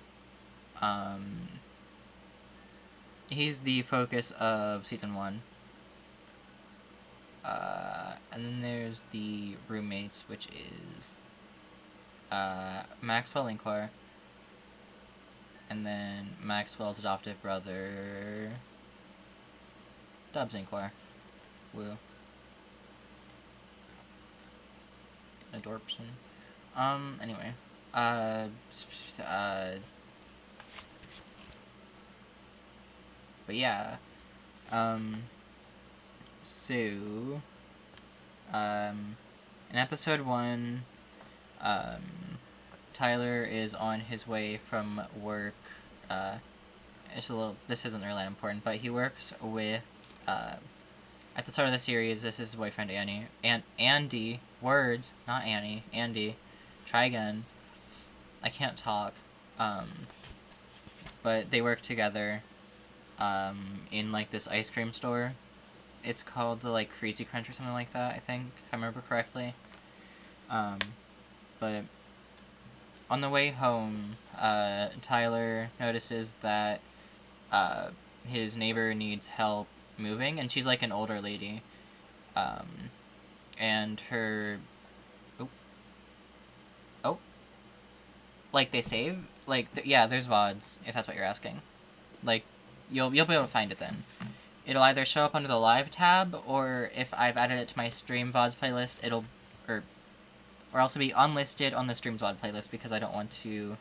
He's the focus of season 1. And then there's the roommates, which is Maxwell Inquire, and then Maxwell's adoptive brother, Dubs Inquire. Woo. Adorption. Anyway. But yeah. So, in episode 1, Tyler is on his way from work. This isn't really that important, but he works with, at the start of the series, this is his boyfriend, Annie. Andy. Words, not Annie. Andy. Try again. I can't talk. But they work together, in, like, this ice cream store. It's called the, like, Crazy Crunch or something like that, I think, if I remember correctly. But on the way home, Tyler notices that his neighbor needs help moving, and she's, like, an older lady. And her... Oh. Like, they save? Like, yeah, there's VODs, if that's what you're asking. Like, you'll be able to find it then. It'll either show up under the live tab, or if I've added it to my stream VODs playlist, it'll, or else it'll be unlisted on the stream VOD playlist, because I don't want to,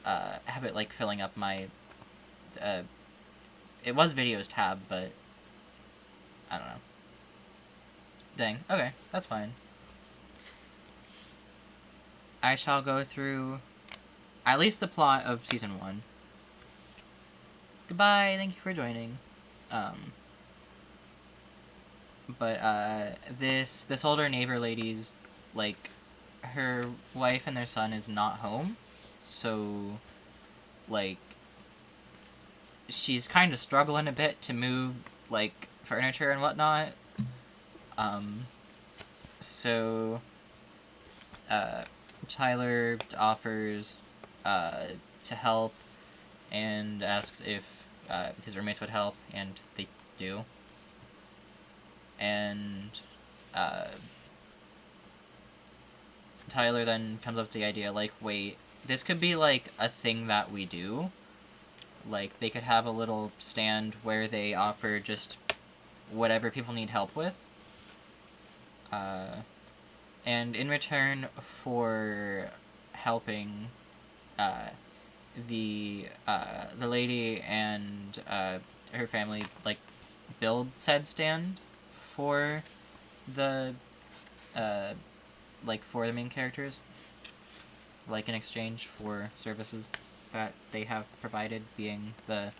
have it, like, filling up my, it was videos tab, but, I don't know. Dang, okay, that's fine. I shall go through at least the plot of season 1. Goodbye, thank you for joining. But this older neighbor lady's, like, her wife and their son is not home, so, like, she's kind of struggling a bit to move, like, furniture and whatnot. So, Tyler offers, to help, and asks if, his roommates would help, and they do. And, Tyler then comes up with the idea, like, wait, this could be, like, a thing that we do. Like, they could have a little stand where they offer just whatever people need help with. And in return for helping, the lady and, her family, like, build said stand for the, like, for the main characters, like, in exchange for services that they have provided, being the,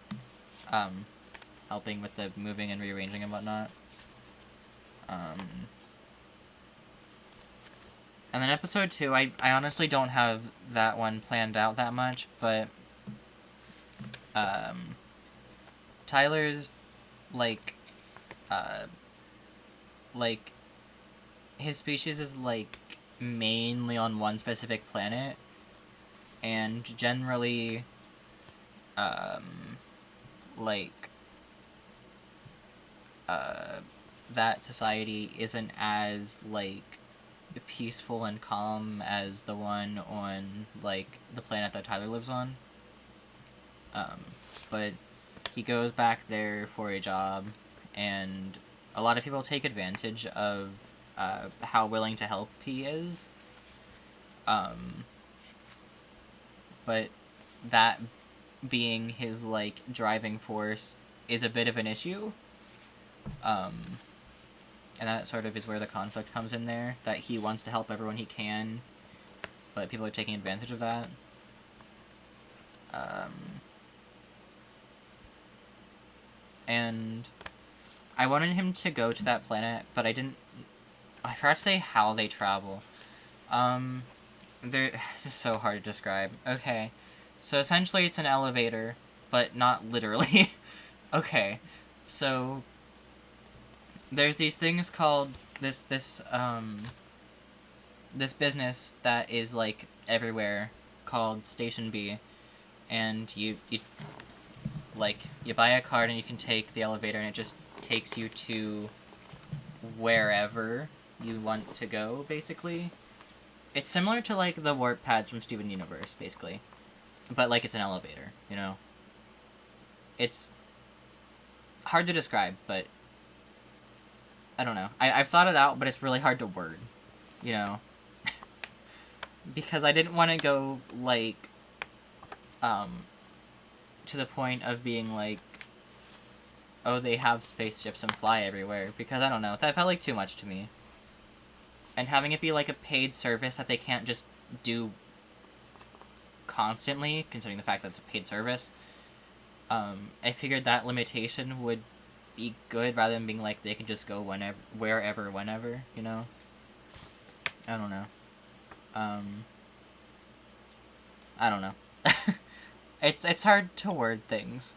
helping with the moving and rearranging and whatnot. And then episode 2, I honestly don't have that one planned out that much, but, Tyler's, like, his species is, like, mainly on one specific planet, and generally, that society isn't as, like, peaceful and calm as the one on, like, the planet that Tyler lives on. But he goes back there for a job, and a lot of people take advantage of, how willing to help he is. But that being his, like, driving force is a bit of an issue. And that sort of is where the conflict comes in there, that he wants to help everyone he can, but people are taking advantage of that. and I wanted him to go to that planet, but I forgot to say how they travel. This is so hard to describe. Okay, so essentially it's an elevator, but not literally. Okay, so there's these things called this business that is like everywhere called Station B, and you buy a card and you can take the elevator and it just takes you to wherever you want to go, basically. It's similar to like the warp pads from Steven Universe, basically, but like it's an elevator, you know. It's hard to describe, but I don't know. I've thought it out, but it's really hard to word, you know. Because I didn't want to go, like, to the point of being like, oh, they have spaceships and fly everywhere, because I don't know, that felt like too much to me. And having it be like a paid service that they can't just do constantly, considering the fact that it's a paid service, I figured that limitation would be good rather than being like they can just go wherever, whenever, you know? I don't know. I don't know. It's hard to word things.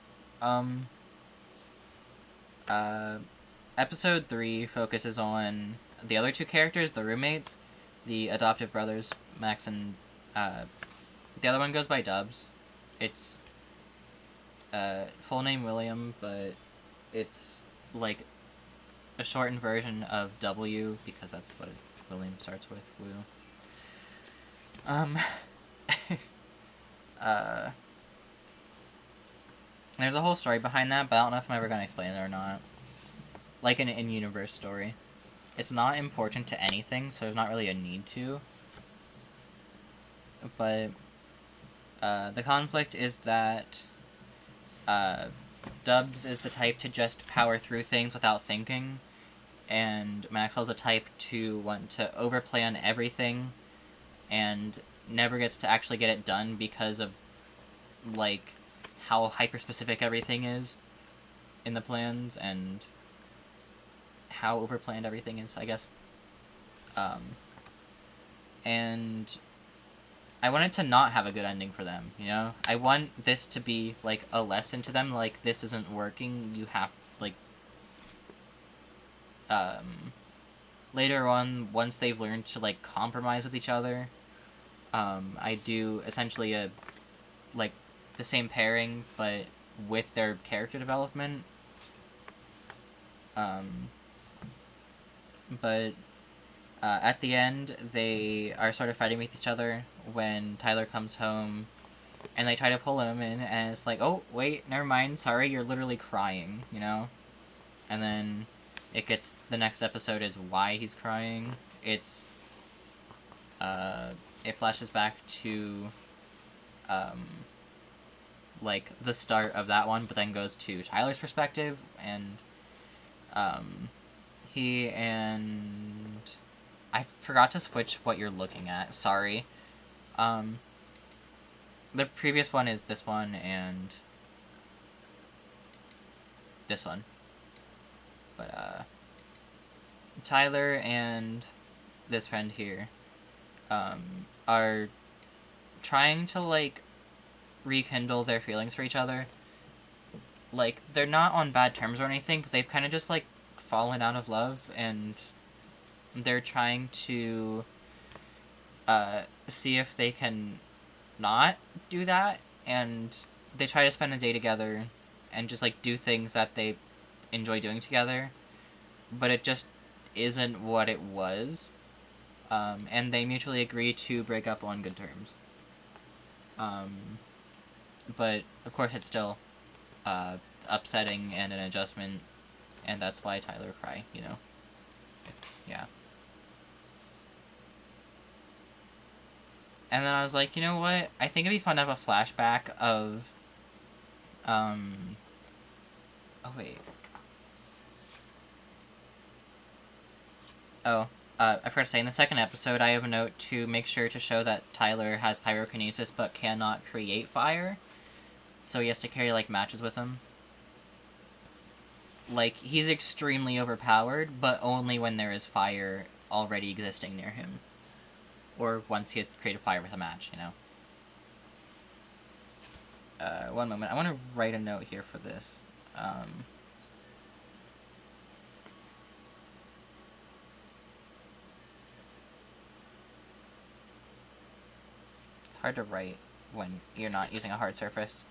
Episode 3 focuses on the other two characters, the roommates, the adoptive brothers, Max and, the other one goes by Dubs. It's, full name William, but it's, like, a shortened version of W, because that's what William starts with, Woo. There's a whole story behind that, but I don't know if I'm ever gonna explain it or not. Like an in-universe story. It's not important to anything, so there's not really a need to. But, the conflict is that, Dubs is the type to just power through things without thinking, and Maxwell's the type to want to overplan everything, and never gets to actually get it done because of, like, how hyper-specific everything is in the plans, and how overplanned everything is, I guess. And I want it to not have a good ending for them, you know? I want this to be, like, a lesson to them, like, this isn't working, you have, like, later on, once they've learned to, like, compromise with each other, I do essentially like, the same pairing, but with their character development. But at the end, they are sort of fighting with each other when Tyler comes home, and they try to pull him in, and it's like, oh, wait, never mind, sorry, you're literally crying, you know? And then the next episode is why he's crying. It flashes back to, like, the start of that one, but then goes to Tyler's perspective, and, he and... I forgot to switch what you're looking at, sorry. The previous one is this one, and this one. But, Tyler and this friend here, are trying to, like, rekindle their feelings for each other. Like, they're not on bad terms or anything, but they've kind of just, like, fallen out of love, and they're trying to see if they can not do that, and they try to spend a day together and just, like, do things that they enjoy doing together, but it just isn't what it was, and they mutually agree to break up on good terms. But, of course, it's still upsetting and an adjustment, and that's why Tyler cry, you know? Yeah. And then I was like, you know what? I think it'd be fun to have a flashback of, oh, wait. Oh, I forgot to say, in the second episode, I have a note to make sure to show that Tyler has pyrokinesis but cannot create fire. So he has to carry, like, matches with him. like, he's extremely overpowered, but only when there is fire already existing near him. Or once he has created fire with a match, you know? One moment. I want to write a note here for this. It's hard to write when you're not using a hard surface.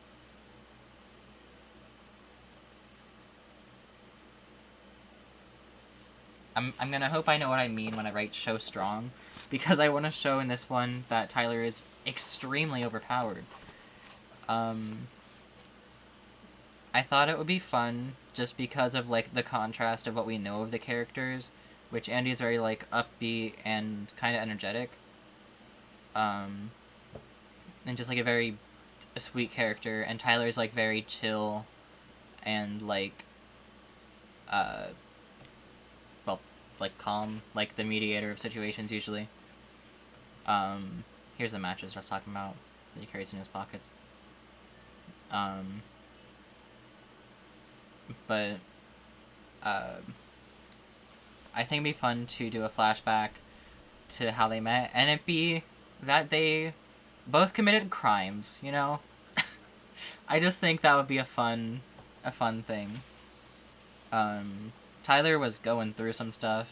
I'm gonna hope I know what I mean when I write show strong, because I want to show in this one that Tyler is extremely overpowered. I thought it would be fun just because of, like, the contrast of what we know of the characters, which Andy is very, like, upbeat and kind of energetic. And just, like, a very sweet character, and Tyler's, like, very chill and, like, well, like, calm, like the mediator of situations usually. Here's the matches I was talking about that he carries in his pockets. But I think it'd be fun to do a flashback to how they met, and it'd be that they both committed crimes, you know? I just think that would be a fun thing. Tyler was going through some stuff.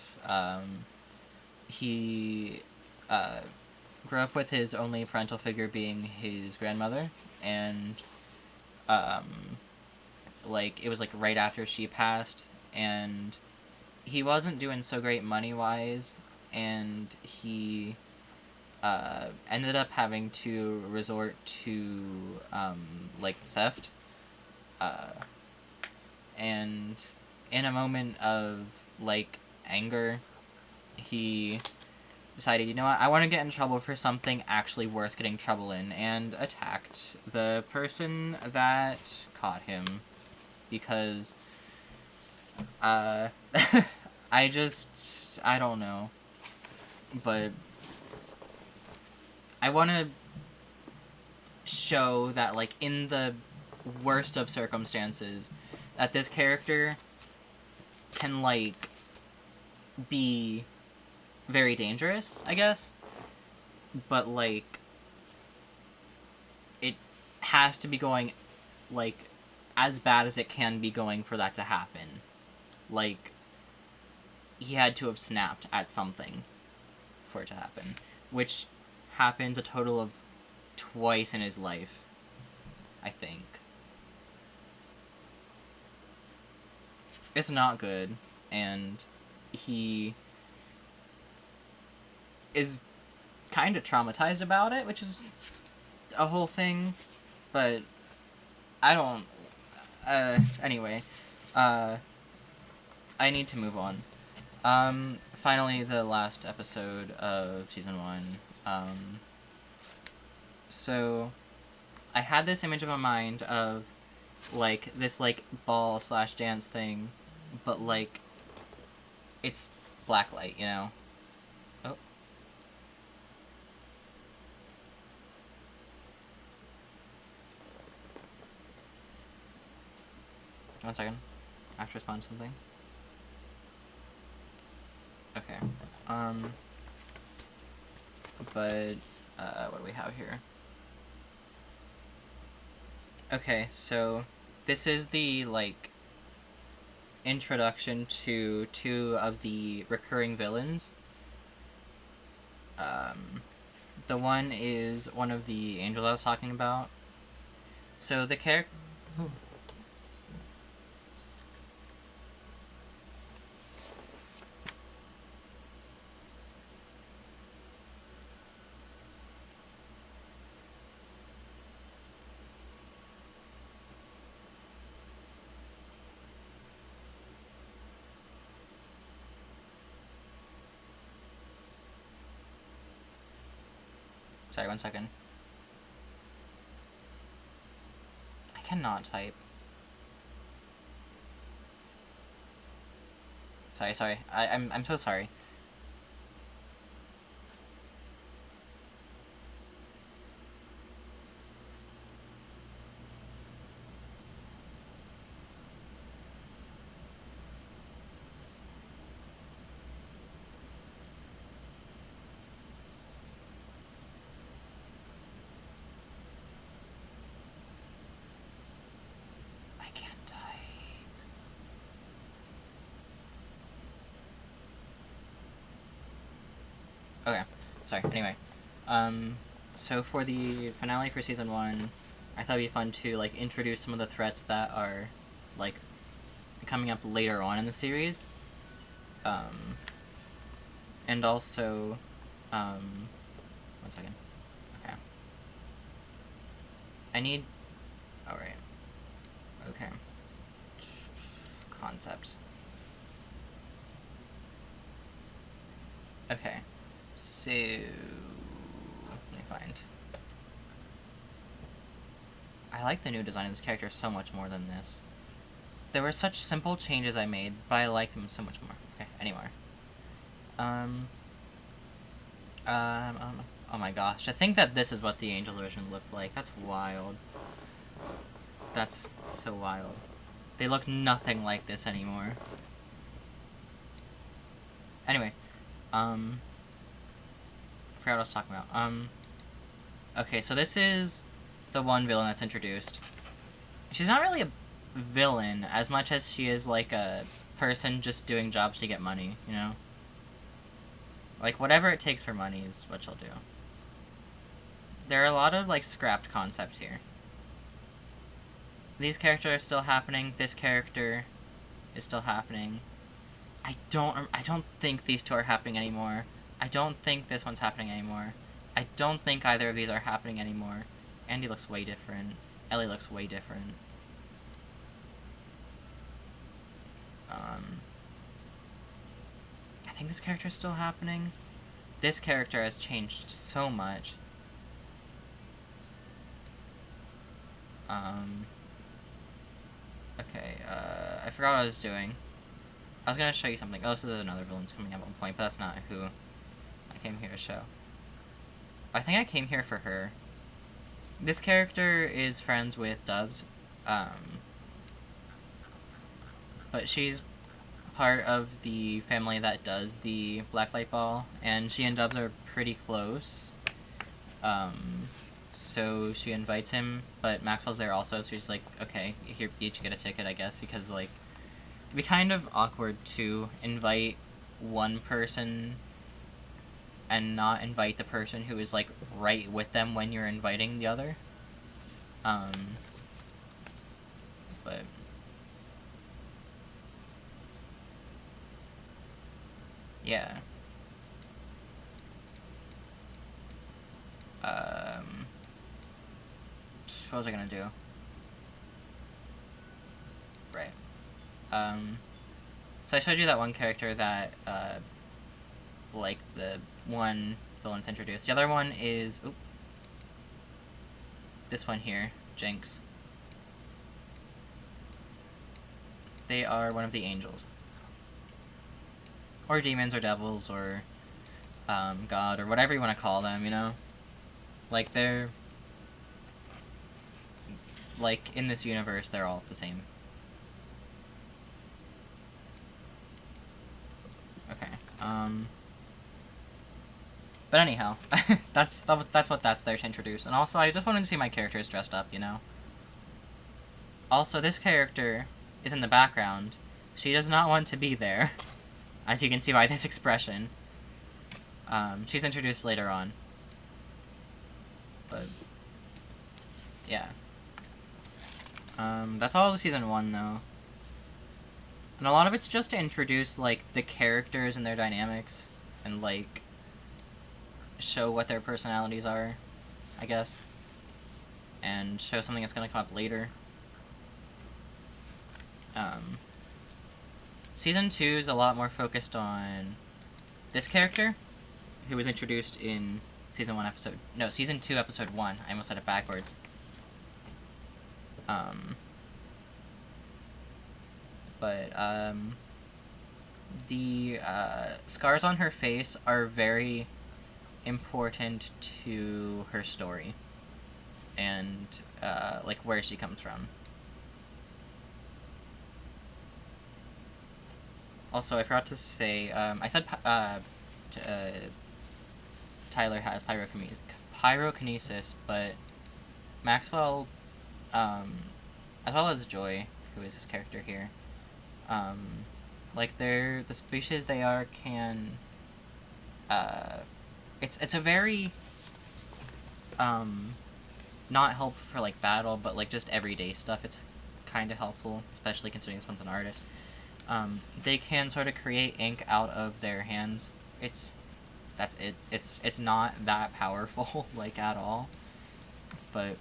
He grew up with his only parental figure being his grandmother, and like, it was, like, right after she passed, and he wasn't doing so great money-wise, and he ended up having to resort to, like, theft. And in a moment of, like, anger, he decided, you know what, I want to get in trouble for something actually worth getting trouble in, and attacked the person that caught him. Because, I don't know. But I want to show that, like, in the worst of circumstances, that this character can, like, be very dangerous, I guess. But, like, it has to be going, like, as bad as it can be going for that to happen. Like, he had to have snapped at something for it to happen. Which happens a total of twice in his life, I think. It's not good, and he is kind of traumatized about it, which is a whole thing, but I don't... anyway, I need to move on. Finally, the last episode of Season 1. So, I had this image in my mind of, like, this, like, ball/dance thing, but, like, it's blacklight, you know? Oh. 1 second. I have to respond to something. Okay. But, what do we have here? Okay, so this is the, like, introduction to 2 of the recurring villains. The one is one of the angels I was talking about. So the character... Sorry, 1 second. I cannot type. Sorry. I'm so sorry. Okay, sorry. Anyway, so for the finale for season 1, I thought it'd be fun to like introduce some of the threats that are like coming up later on in the series, and also, 1 second. Okay. I need. All right. Okay. Concepts. Okay. So let me find. I like the new design of this character so much more than this. There were such simple changes I made, but I like them so much more. Okay, anyway. Oh my gosh. To think that this is what the Angels version looked like. That's wild. That's so wild. They look nothing like this anymore. Anyway. I forgot what I was talking about. Okay, so this is the one villain that's introduced. She's not really a villain as much as she is like a person just doing jobs to get money, you know? Like, whatever it takes for money is what she'll do. There are a lot of, like, scrapped concepts here. These characters are still happening. This character is still happening. I don't think these two are happening anymore. I don't think this one's happening anymore. I don't think either of these are happening anymore. Andy looks way different. Ellie looks way different. I think this character is still happening. This character has changed so much. Okay, I forgot what I was doing. I was gonna show you something. Oh, so there's another villain's coming up at one point, but that's not who I came here to show. I think I came here for her. This character is friends with Dubs, but she's part of the family that does the Blacklight Ball, and she and Dubs are pretty close. So she invites him, but Maxwell's there also, so she's like, okay, here, you each get a ticket, I guess, because, like, it'd be kind of awkward to invite one person and not invite the person who is, like, right with them when you're inviting the other. But yeah. What was I gonna do? Right. So I showed you that one character that, like, the one villain's introduced. The other one is, this one here, Jinx. They are one of the angels. Or demons, or devils, or, God, or whatever you want to call them, you know? Like, they're... Like, in this universe, they're all the same. Okay, but anyhow, that's what that's there to introduce. And also, I just wanted to see my characters dressed up, you know? Also, this character is in the background. She does not want to be there, as you can see by this expression. She's introduced later on. But, yeah. That's all of Season 1, though. And a lot of it's just to introduce, like, the characters and their dynamics, and, like, show what their personalities are, I guess. And show something that's gonna come up later. Season 2 is a lot more focused on this character, who was introduced in Season 2, Episode 1. I almost said it backwards. The scars on her face are very important to her story, and, like, where she comes from. Also, I forgot to say, I said, Tyler has pyrokinesis, but Maxwell, as well as Joy, who is this character here, like, the species they are can, it's a very not helpful for like battle, but like just everyday stuff. It's kind of helpful, especially considering this one's an artist. They can sort of create ink out of their hands. That's it. It's not that powerful like at all, but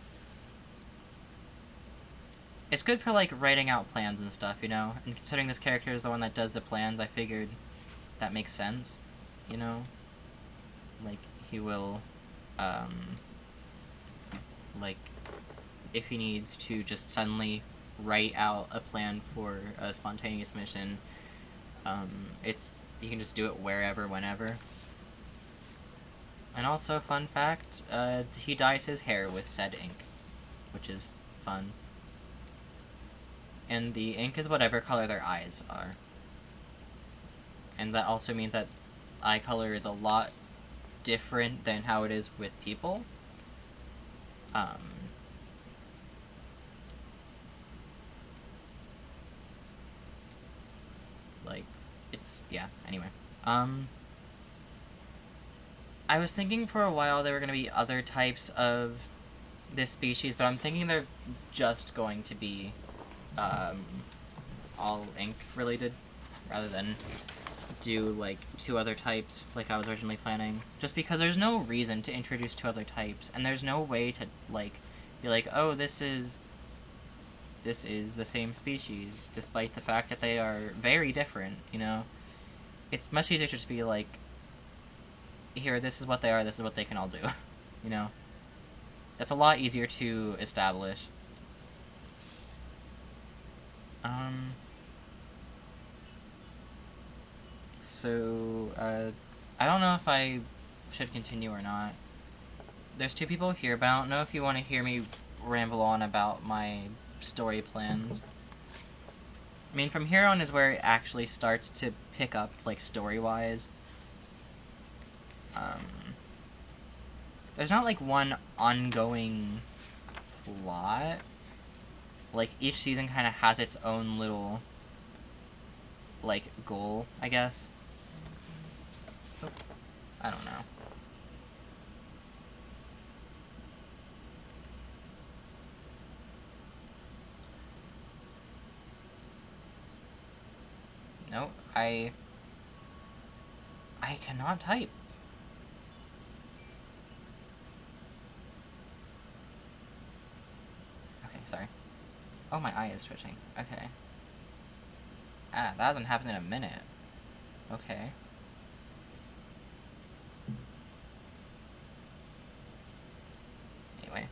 it's good for like writing out plans and stuff, you know. And considering this character is the one that does the plans, I figured that makes sense, you know. Like he will, like if he needs to just suddenly write out a plan for a spontaneous mission, it's you can just do it wherever, whenever. And also, fun fact, he dyes his hair with said ink, which is fun. And the ink is whatever color their eyes are. And that also means that eye color is a lot different than how it is with people. Like, it's, yeah, anyway. I was thinking for a while there were going to be other types of this species, but I'm thinking they're just going to be all ink related, rather than do like 2 other types like I was originally planning. Just because there's no reason to introduce 2 other types, and there's no way to like be like, oh, this is the same species, despite the fact that they are very different, you know? It's much easier to just be like, here, this is what they are, this is what they can all do, you know? That's a lot easier to establish. So, I don't know if I should continue or not. There's 2 people here, but I don't know if you want to hear me ramble on about my story plans. I mean, from here on is where it actually starts to pick up, like, story-wise. There's not, like, one ongoing plot. Like, each season kind of has its own little, like, goal, I guess. I don't know. No, I cannot type. Okay, sorry. Oh, my eye is twitching. Okay. Ah, that hasn't happened in a minute. Okay. Anyway.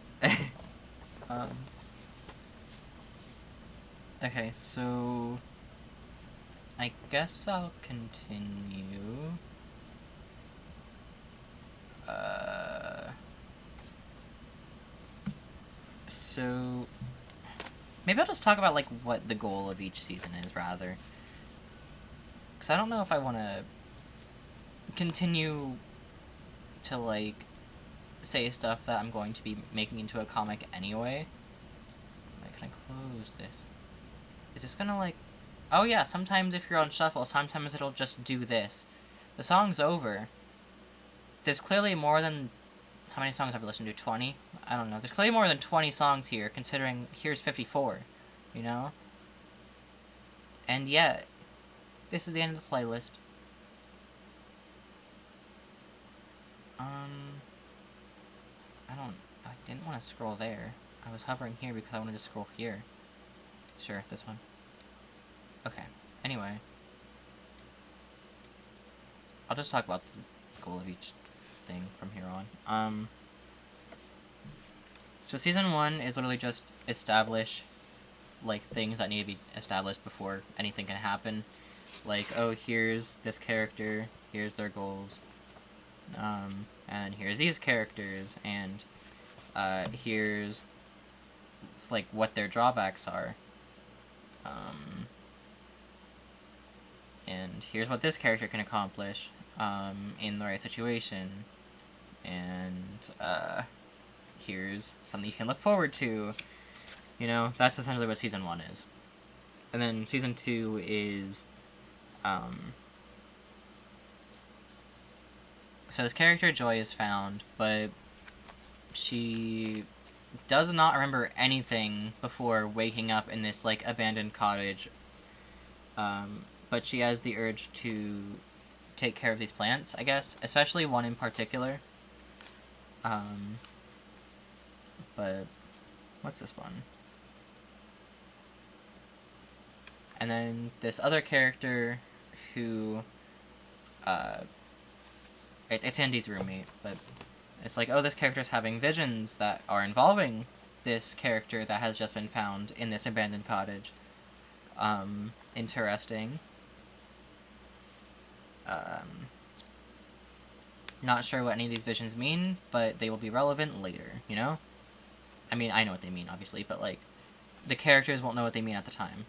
Okay, so I guess I'll continue. So maybe I'll just talk about like what the goal of each season is, rather. Because I don't know if I want to continue to like say stuff that I'm going to be making into a comic anyway. Wait, can I close this? Is this gonna like... Oh yeah, sometimes if you're on shuffle, sometimes it'll just do this. The song's over. There's clearly more than... How many songs have I listened to? 20? I don't know. There's clearly more than 20 songs here, considering here's 54. You know? And yet, this is the end of the playlist. I didn't want to scroll there. I was hovering here because I wanted to scroll here. Sure, this one. Okay. Anyway. I'll just talk about the goal of each thing from here on. So season 1 is literally just establish, like, things that need to be established before anything can happen. Like, oh, here's this character, here's their goals, and here's these characters, and, here's, like, what their drawbacks are. And here's what this character can accomplish, in the right situation. And, here's something you can look forward to. You know, that's essentially what season 1 is. And then season 2 is, So this character, Joy, is found, but she does not remember anything before waking up in this, like, abandoned cottage. But she has the urge to take care of these plants, I guess. Especially one in particular. But what's this one? And then this other character who, it's Andy's roommate, but it's like, oh, this character's having visions that are involving this character that has just been found in this abandoned cottage. Interesting. Not sure what any of these visions mean, but they will be relevant later, you know? I mean, I know what they mean, obviously, but, like, the characters won't know what they mean at the time.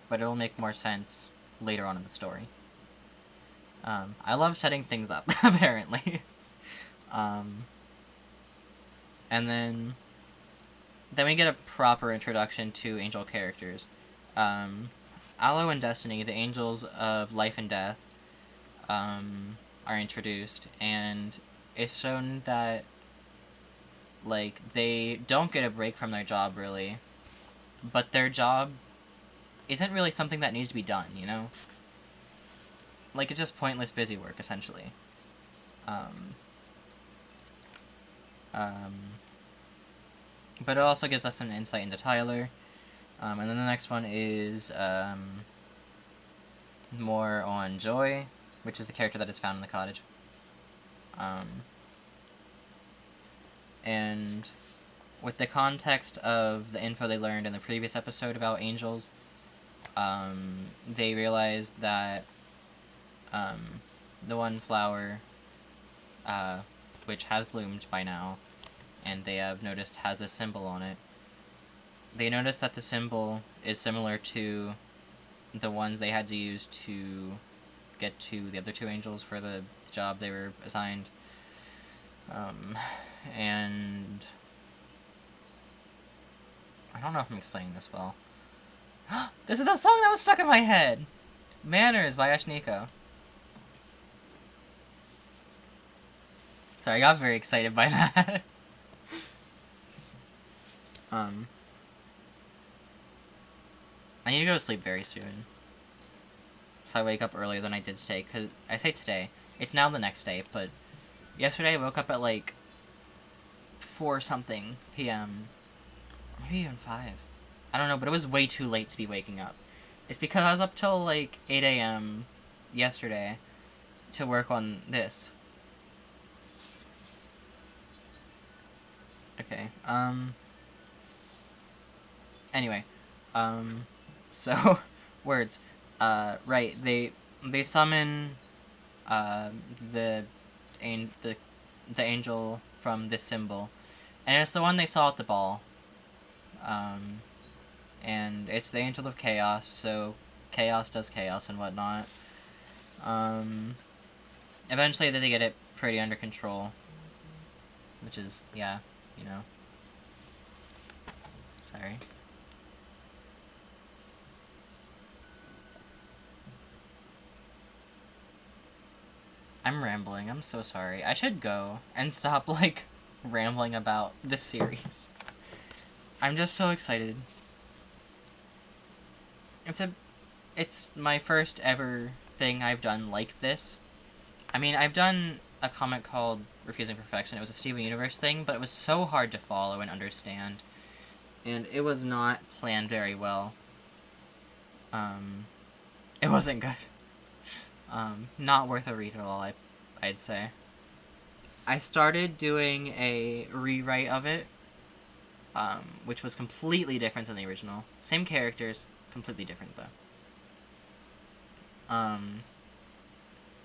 But it'll make more sense later on in the story. I love setting things up, apparently. And then we get a proper introduction to angel characters. Aloe and Destiny, the angels of life and death, are introduced, and it's shown that, like, they don't get a break from their job, really, but their job isn't really something that needs to be done, you know? Like, it's just pointless busy work, essentially. But it also gives us an insight into Tyler. And then the next one is more on Joy, which is the character that is found in the cottage. And with the context of the info they learned in the previous episode about angels, they realized that the one flower, which has bloomed by now, and they have noticed has a symbol on it. They noticed that the symbol is similar to the ones they had to use to get to the other two angels for the job they were assigned. And I don't know if I'm explaining this well. This is the song that was stuck in my head! Manners by Ashniko. Sorry, I got very excited by that. I need to go to sleep very soon. So I wake up earlier than I did today, because I say today. It's now the next day, but yesterday I woke up at like 4-something p.m. Maybe even 5. I don't know, but it was way too late to be waking up. It's because I was up till like 8 a.m. yesterday to work on this. Okay, anyway, so, words, right, they summon, the angel from this symbol, and it's the one they saw at the ball, and it's the angel of chaos, so chaos does chaos and whatnot. Eventually they get it pretty under control, which is, yeah, you know. Sorry. I'm rambling, I'm so sorry. I should go and stop, like, rambling about this series. I'm just so excited. It's my first ever thing I've done like this. I mean, I've done a comic called Refusing Perfection. It was a Steven Universe thing, but it was so hard to follow and understand. And it was not planned very well. It wasn't good. Not worth a read at all, I'd say. I started doing a rewrite of it, which was completely different than the original. Same characters, completely different though.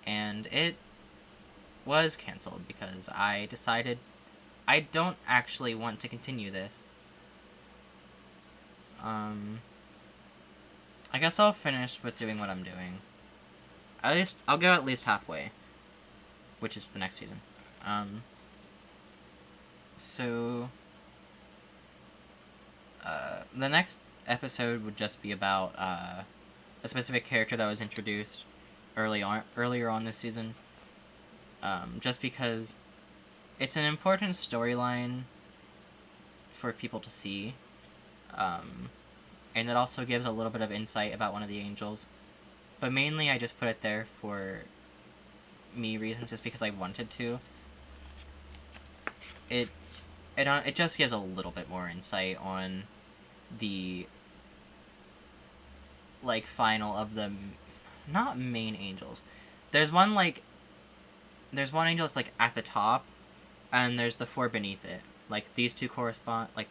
And it was canceled because I decided I don't actually want to continue this. I guess I'll finish with doing what I'm doing. I'll go at least halfway, which is the next season. So the next episode would just be about a specific character that was introduced earlier on this season. just because it's an important storyline for people to see, and it also gives a little bit of insight about one of the angels. But mainly, I just put it there for me reasons, just because I wanted to. It just gives a little bit more insight on the, like, final of the, not main angels. There's one angel that's, like, at the top, and there's the four beneath it. Like, these two correspond, like,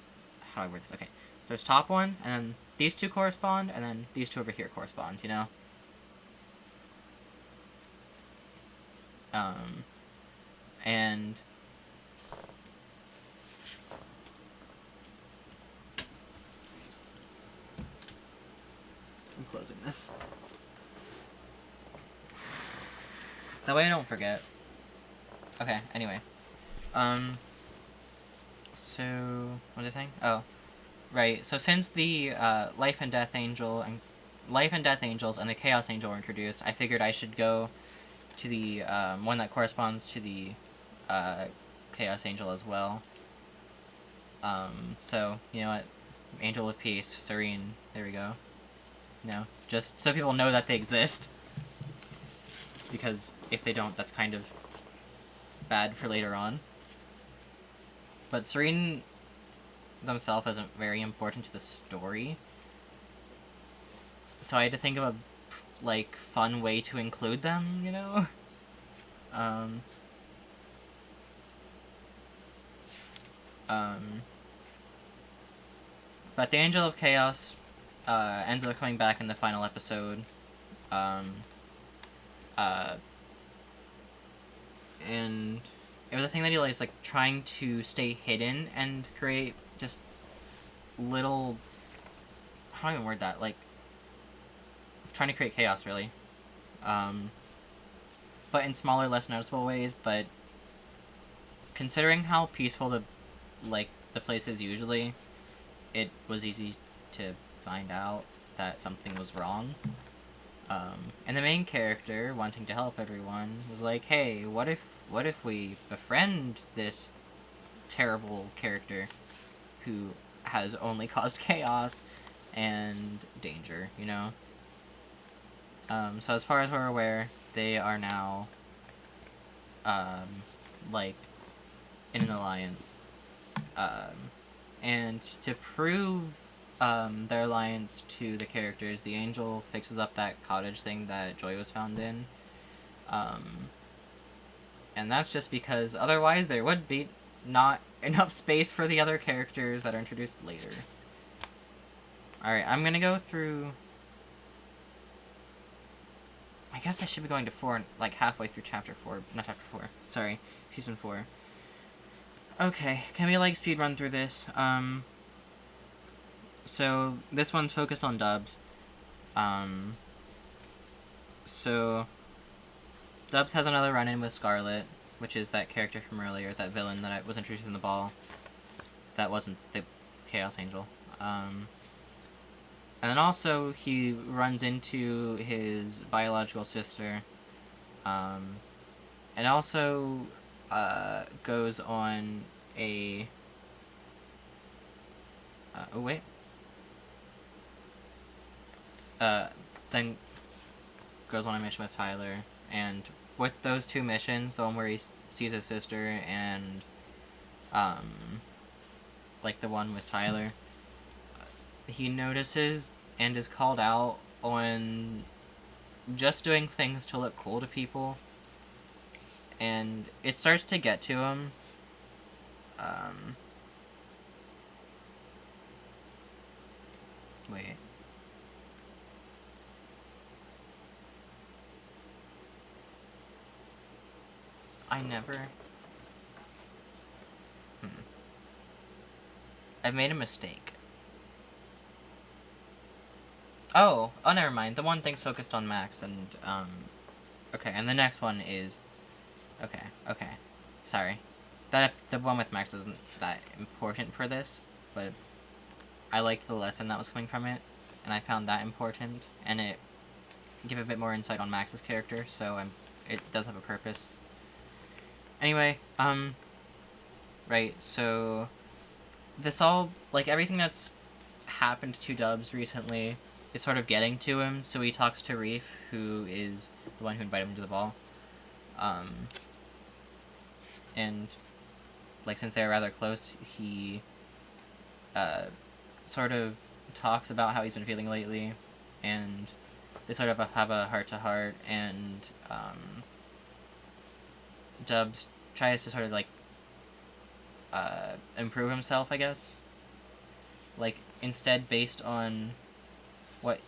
how do I word this? Okay, so there's top one, and then these two correspond, and then these two over here correspond, you know? And I'm closing this. That way I don't forget. Okay, anyway. So, what was I saying? Oh, right. So since the Life and Death Angels and the Chaos Angel were introduced, I figured I should go to the one that corresponds to the Chaos Angel as well. So, you know what? Angel of Peace, Serene. There we go. No, just so people know that they exist. Because if they don't, that's kind of bad for later on. But Serene themselves isn't very important to the story. So I had to think of a, like, fun way to include them, you know? But the Angel of Chaos ends up coming back in the final episode. And it was a thing that he likes, like, trying to stay hidden and create just little... How do I even word that? Like, trying to create chaos, really. But in smaller, less noticeable ways, but considering how peaceful the place is usually, it was easy to find out that something was wrong. And the main character, wanting to help everyone, was like, hey, what if we befriend this terrible character who has only caused chaos and danger, you know? So as far as we're aware, they are now, like, in an alliance. And to prove their alliance to the characters, the angel fixes up that cottage thing that Joy was found in. And that's just because otherwise there would be not enough space for the other characters that are introduced later. Alright, I'm gonna go through... I guess I should be going to 4, like, halfway through chapter 4. Not chapter 4. Sorry, season 4. Okay, can we, like, speed run through this? So, this one's focused on Dubs. So, Dubs has another run-in with Scarlet, which is that character from earlier, that villain that was introduced in the ball. That wasn't the Chaos Angel. And then also, he runs into his biological sister, and also goes on a... oh, wait. Then goes on a mission with Tyler, and with those two missions, the one where he sees his sister and, like, the one with Tyler, he notices and is called out on just doing things to look cool to people, and it starts to get to him. Wait. I never... I've made a mistake. Oh, never mind. The one thing's focused on Max, and, okay, and the next one is... Okay. Sorry. The one with Max isn't that important for this, but I liked the lesson that was coming from it, and I found that important, and it gave a bit more insight on Max's character, so it does have a purpose. Anyway, right, so this all, like, everything that's happened to Dubs recently is sort of getting to him, so he talks to Reef, who is the one who invited him to the ball. And, like, since they're rather close, he, sort of talks about how he's been feeling lately, and they sort of have a heart-to-heart, and, Dubs tries to sort of, like, improve himself, I guess. Like, instead based on what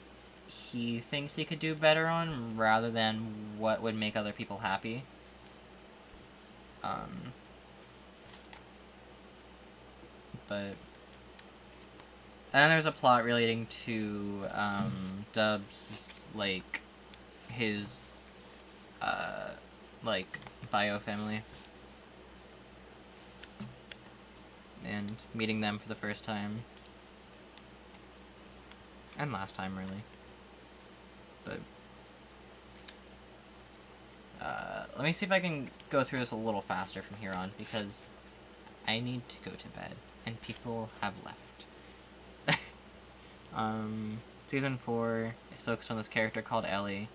he thinks he could do better on, rather than what would make other people happy. But then there's a plot relating to Dubs, like, his like, bio family, and meeting them for the first time, and last time, really. But let me see if I can go through this a little faster from here on, because I need to go to bed, and people have left. Season 4 is focused on this character called Ellie,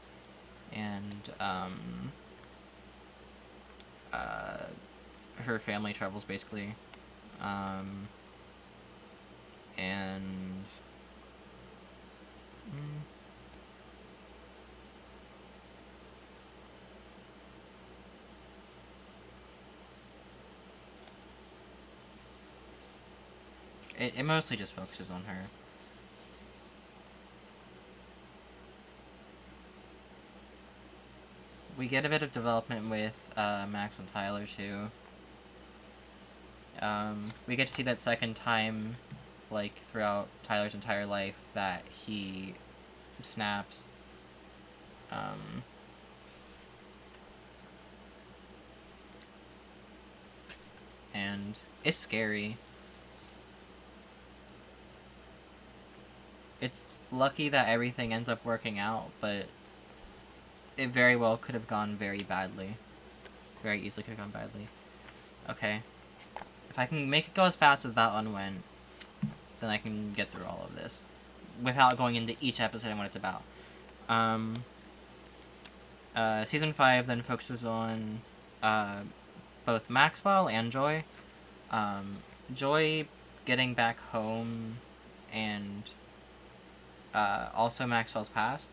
and her family troubles, basically. And it mostly just focuses on her. We get a bit of development with Max and Tyler, too. We get to see that second time, like, throughout Tyler's entire life, that he snaps. And it's scary. It's lucky that everything ends up working out, but it very well could have gone very badly. Very easily could have gone badly. Okay. If I can make it go as fast as that one went, then I can get through all of this without going into each episode and what it's about. Season 5 then focuses on both Maxwell and Joy. Joy getting back home, and also Maxwell's past.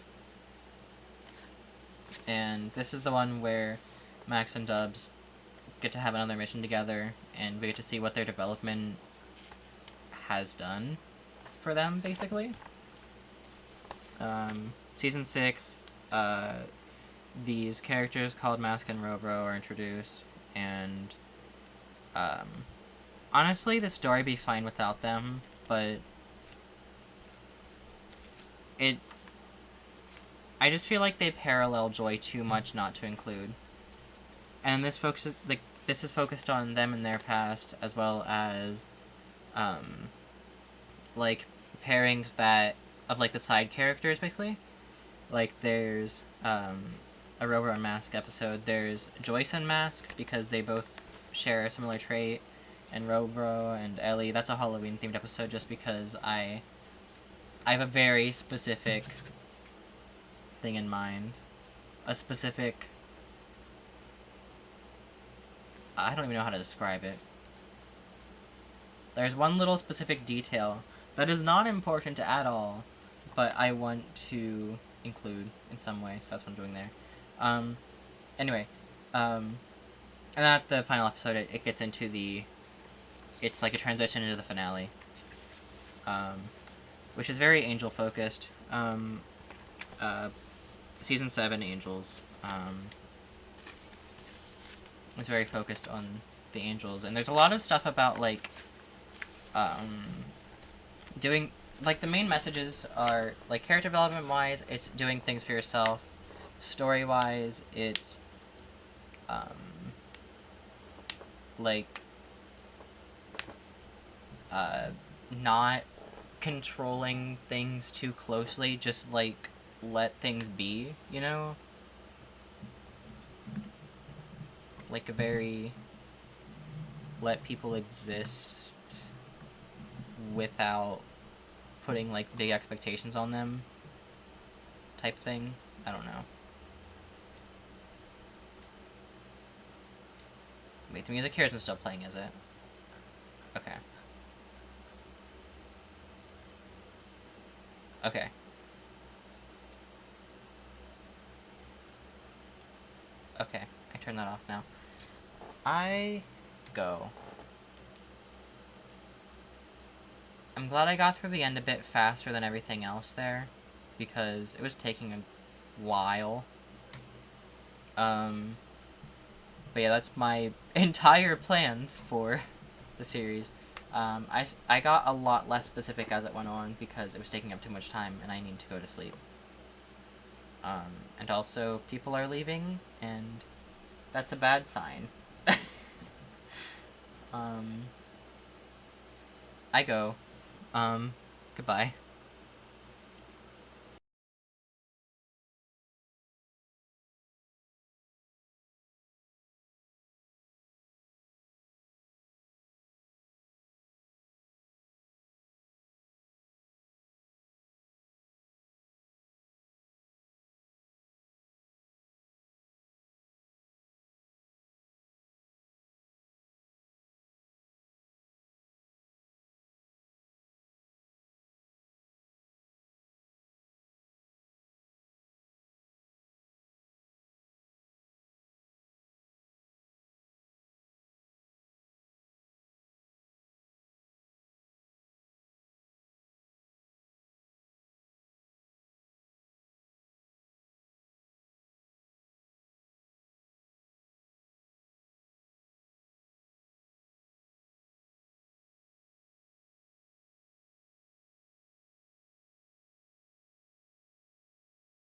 And this is the one where Max and Dubs get to have another mission together, and we get to see what their development has done for them, basically. Season 6, these characters called Mask and Robro are introduced, and honestly, the story would be fine without them, but I just feel like they parallel Joy too much not to include. And this is focused on them and their past, as well as like, pairings that of, like, the side characters, basically. Like, there's a Rover and Mask episode. There's Joyce and Mask, because they both share a similar trait, and Robro and Ellie. That's a Halloween themed episode, just because I have a very specific thing in mind. A specific, I don't even know how to describe it. There's one little specific detail that is not important at all, but I want to include in some way, so that's what I'm doing there. Anyway, and at the final episode, it gets into it's like a transition into the finale, which is very angel-focused. Season 7, Angels, is very focused on the angels, and there's a lot of stuff about, like, doing, like, the main messages are, like, character development wise, it's doing things for yourself. Story wise, it's like, not controlling things too closely, just, like, let things be, you know? like a very let people exist without putting like big expectations on them type thing. I don't know. Wait, the music here isn't still playing, is it? Okay. Okay. Okay, I turn that off now. I go. I'm glad I got through the end a bit faster than everything else there, because it was taking a while. But yeah, that's my entire plans for the series. I got a lot less specific as it went on because it was taking up too much time and I need to go to sleep. And also, people are leaving, and that's a bad sign. I go. Goodbye.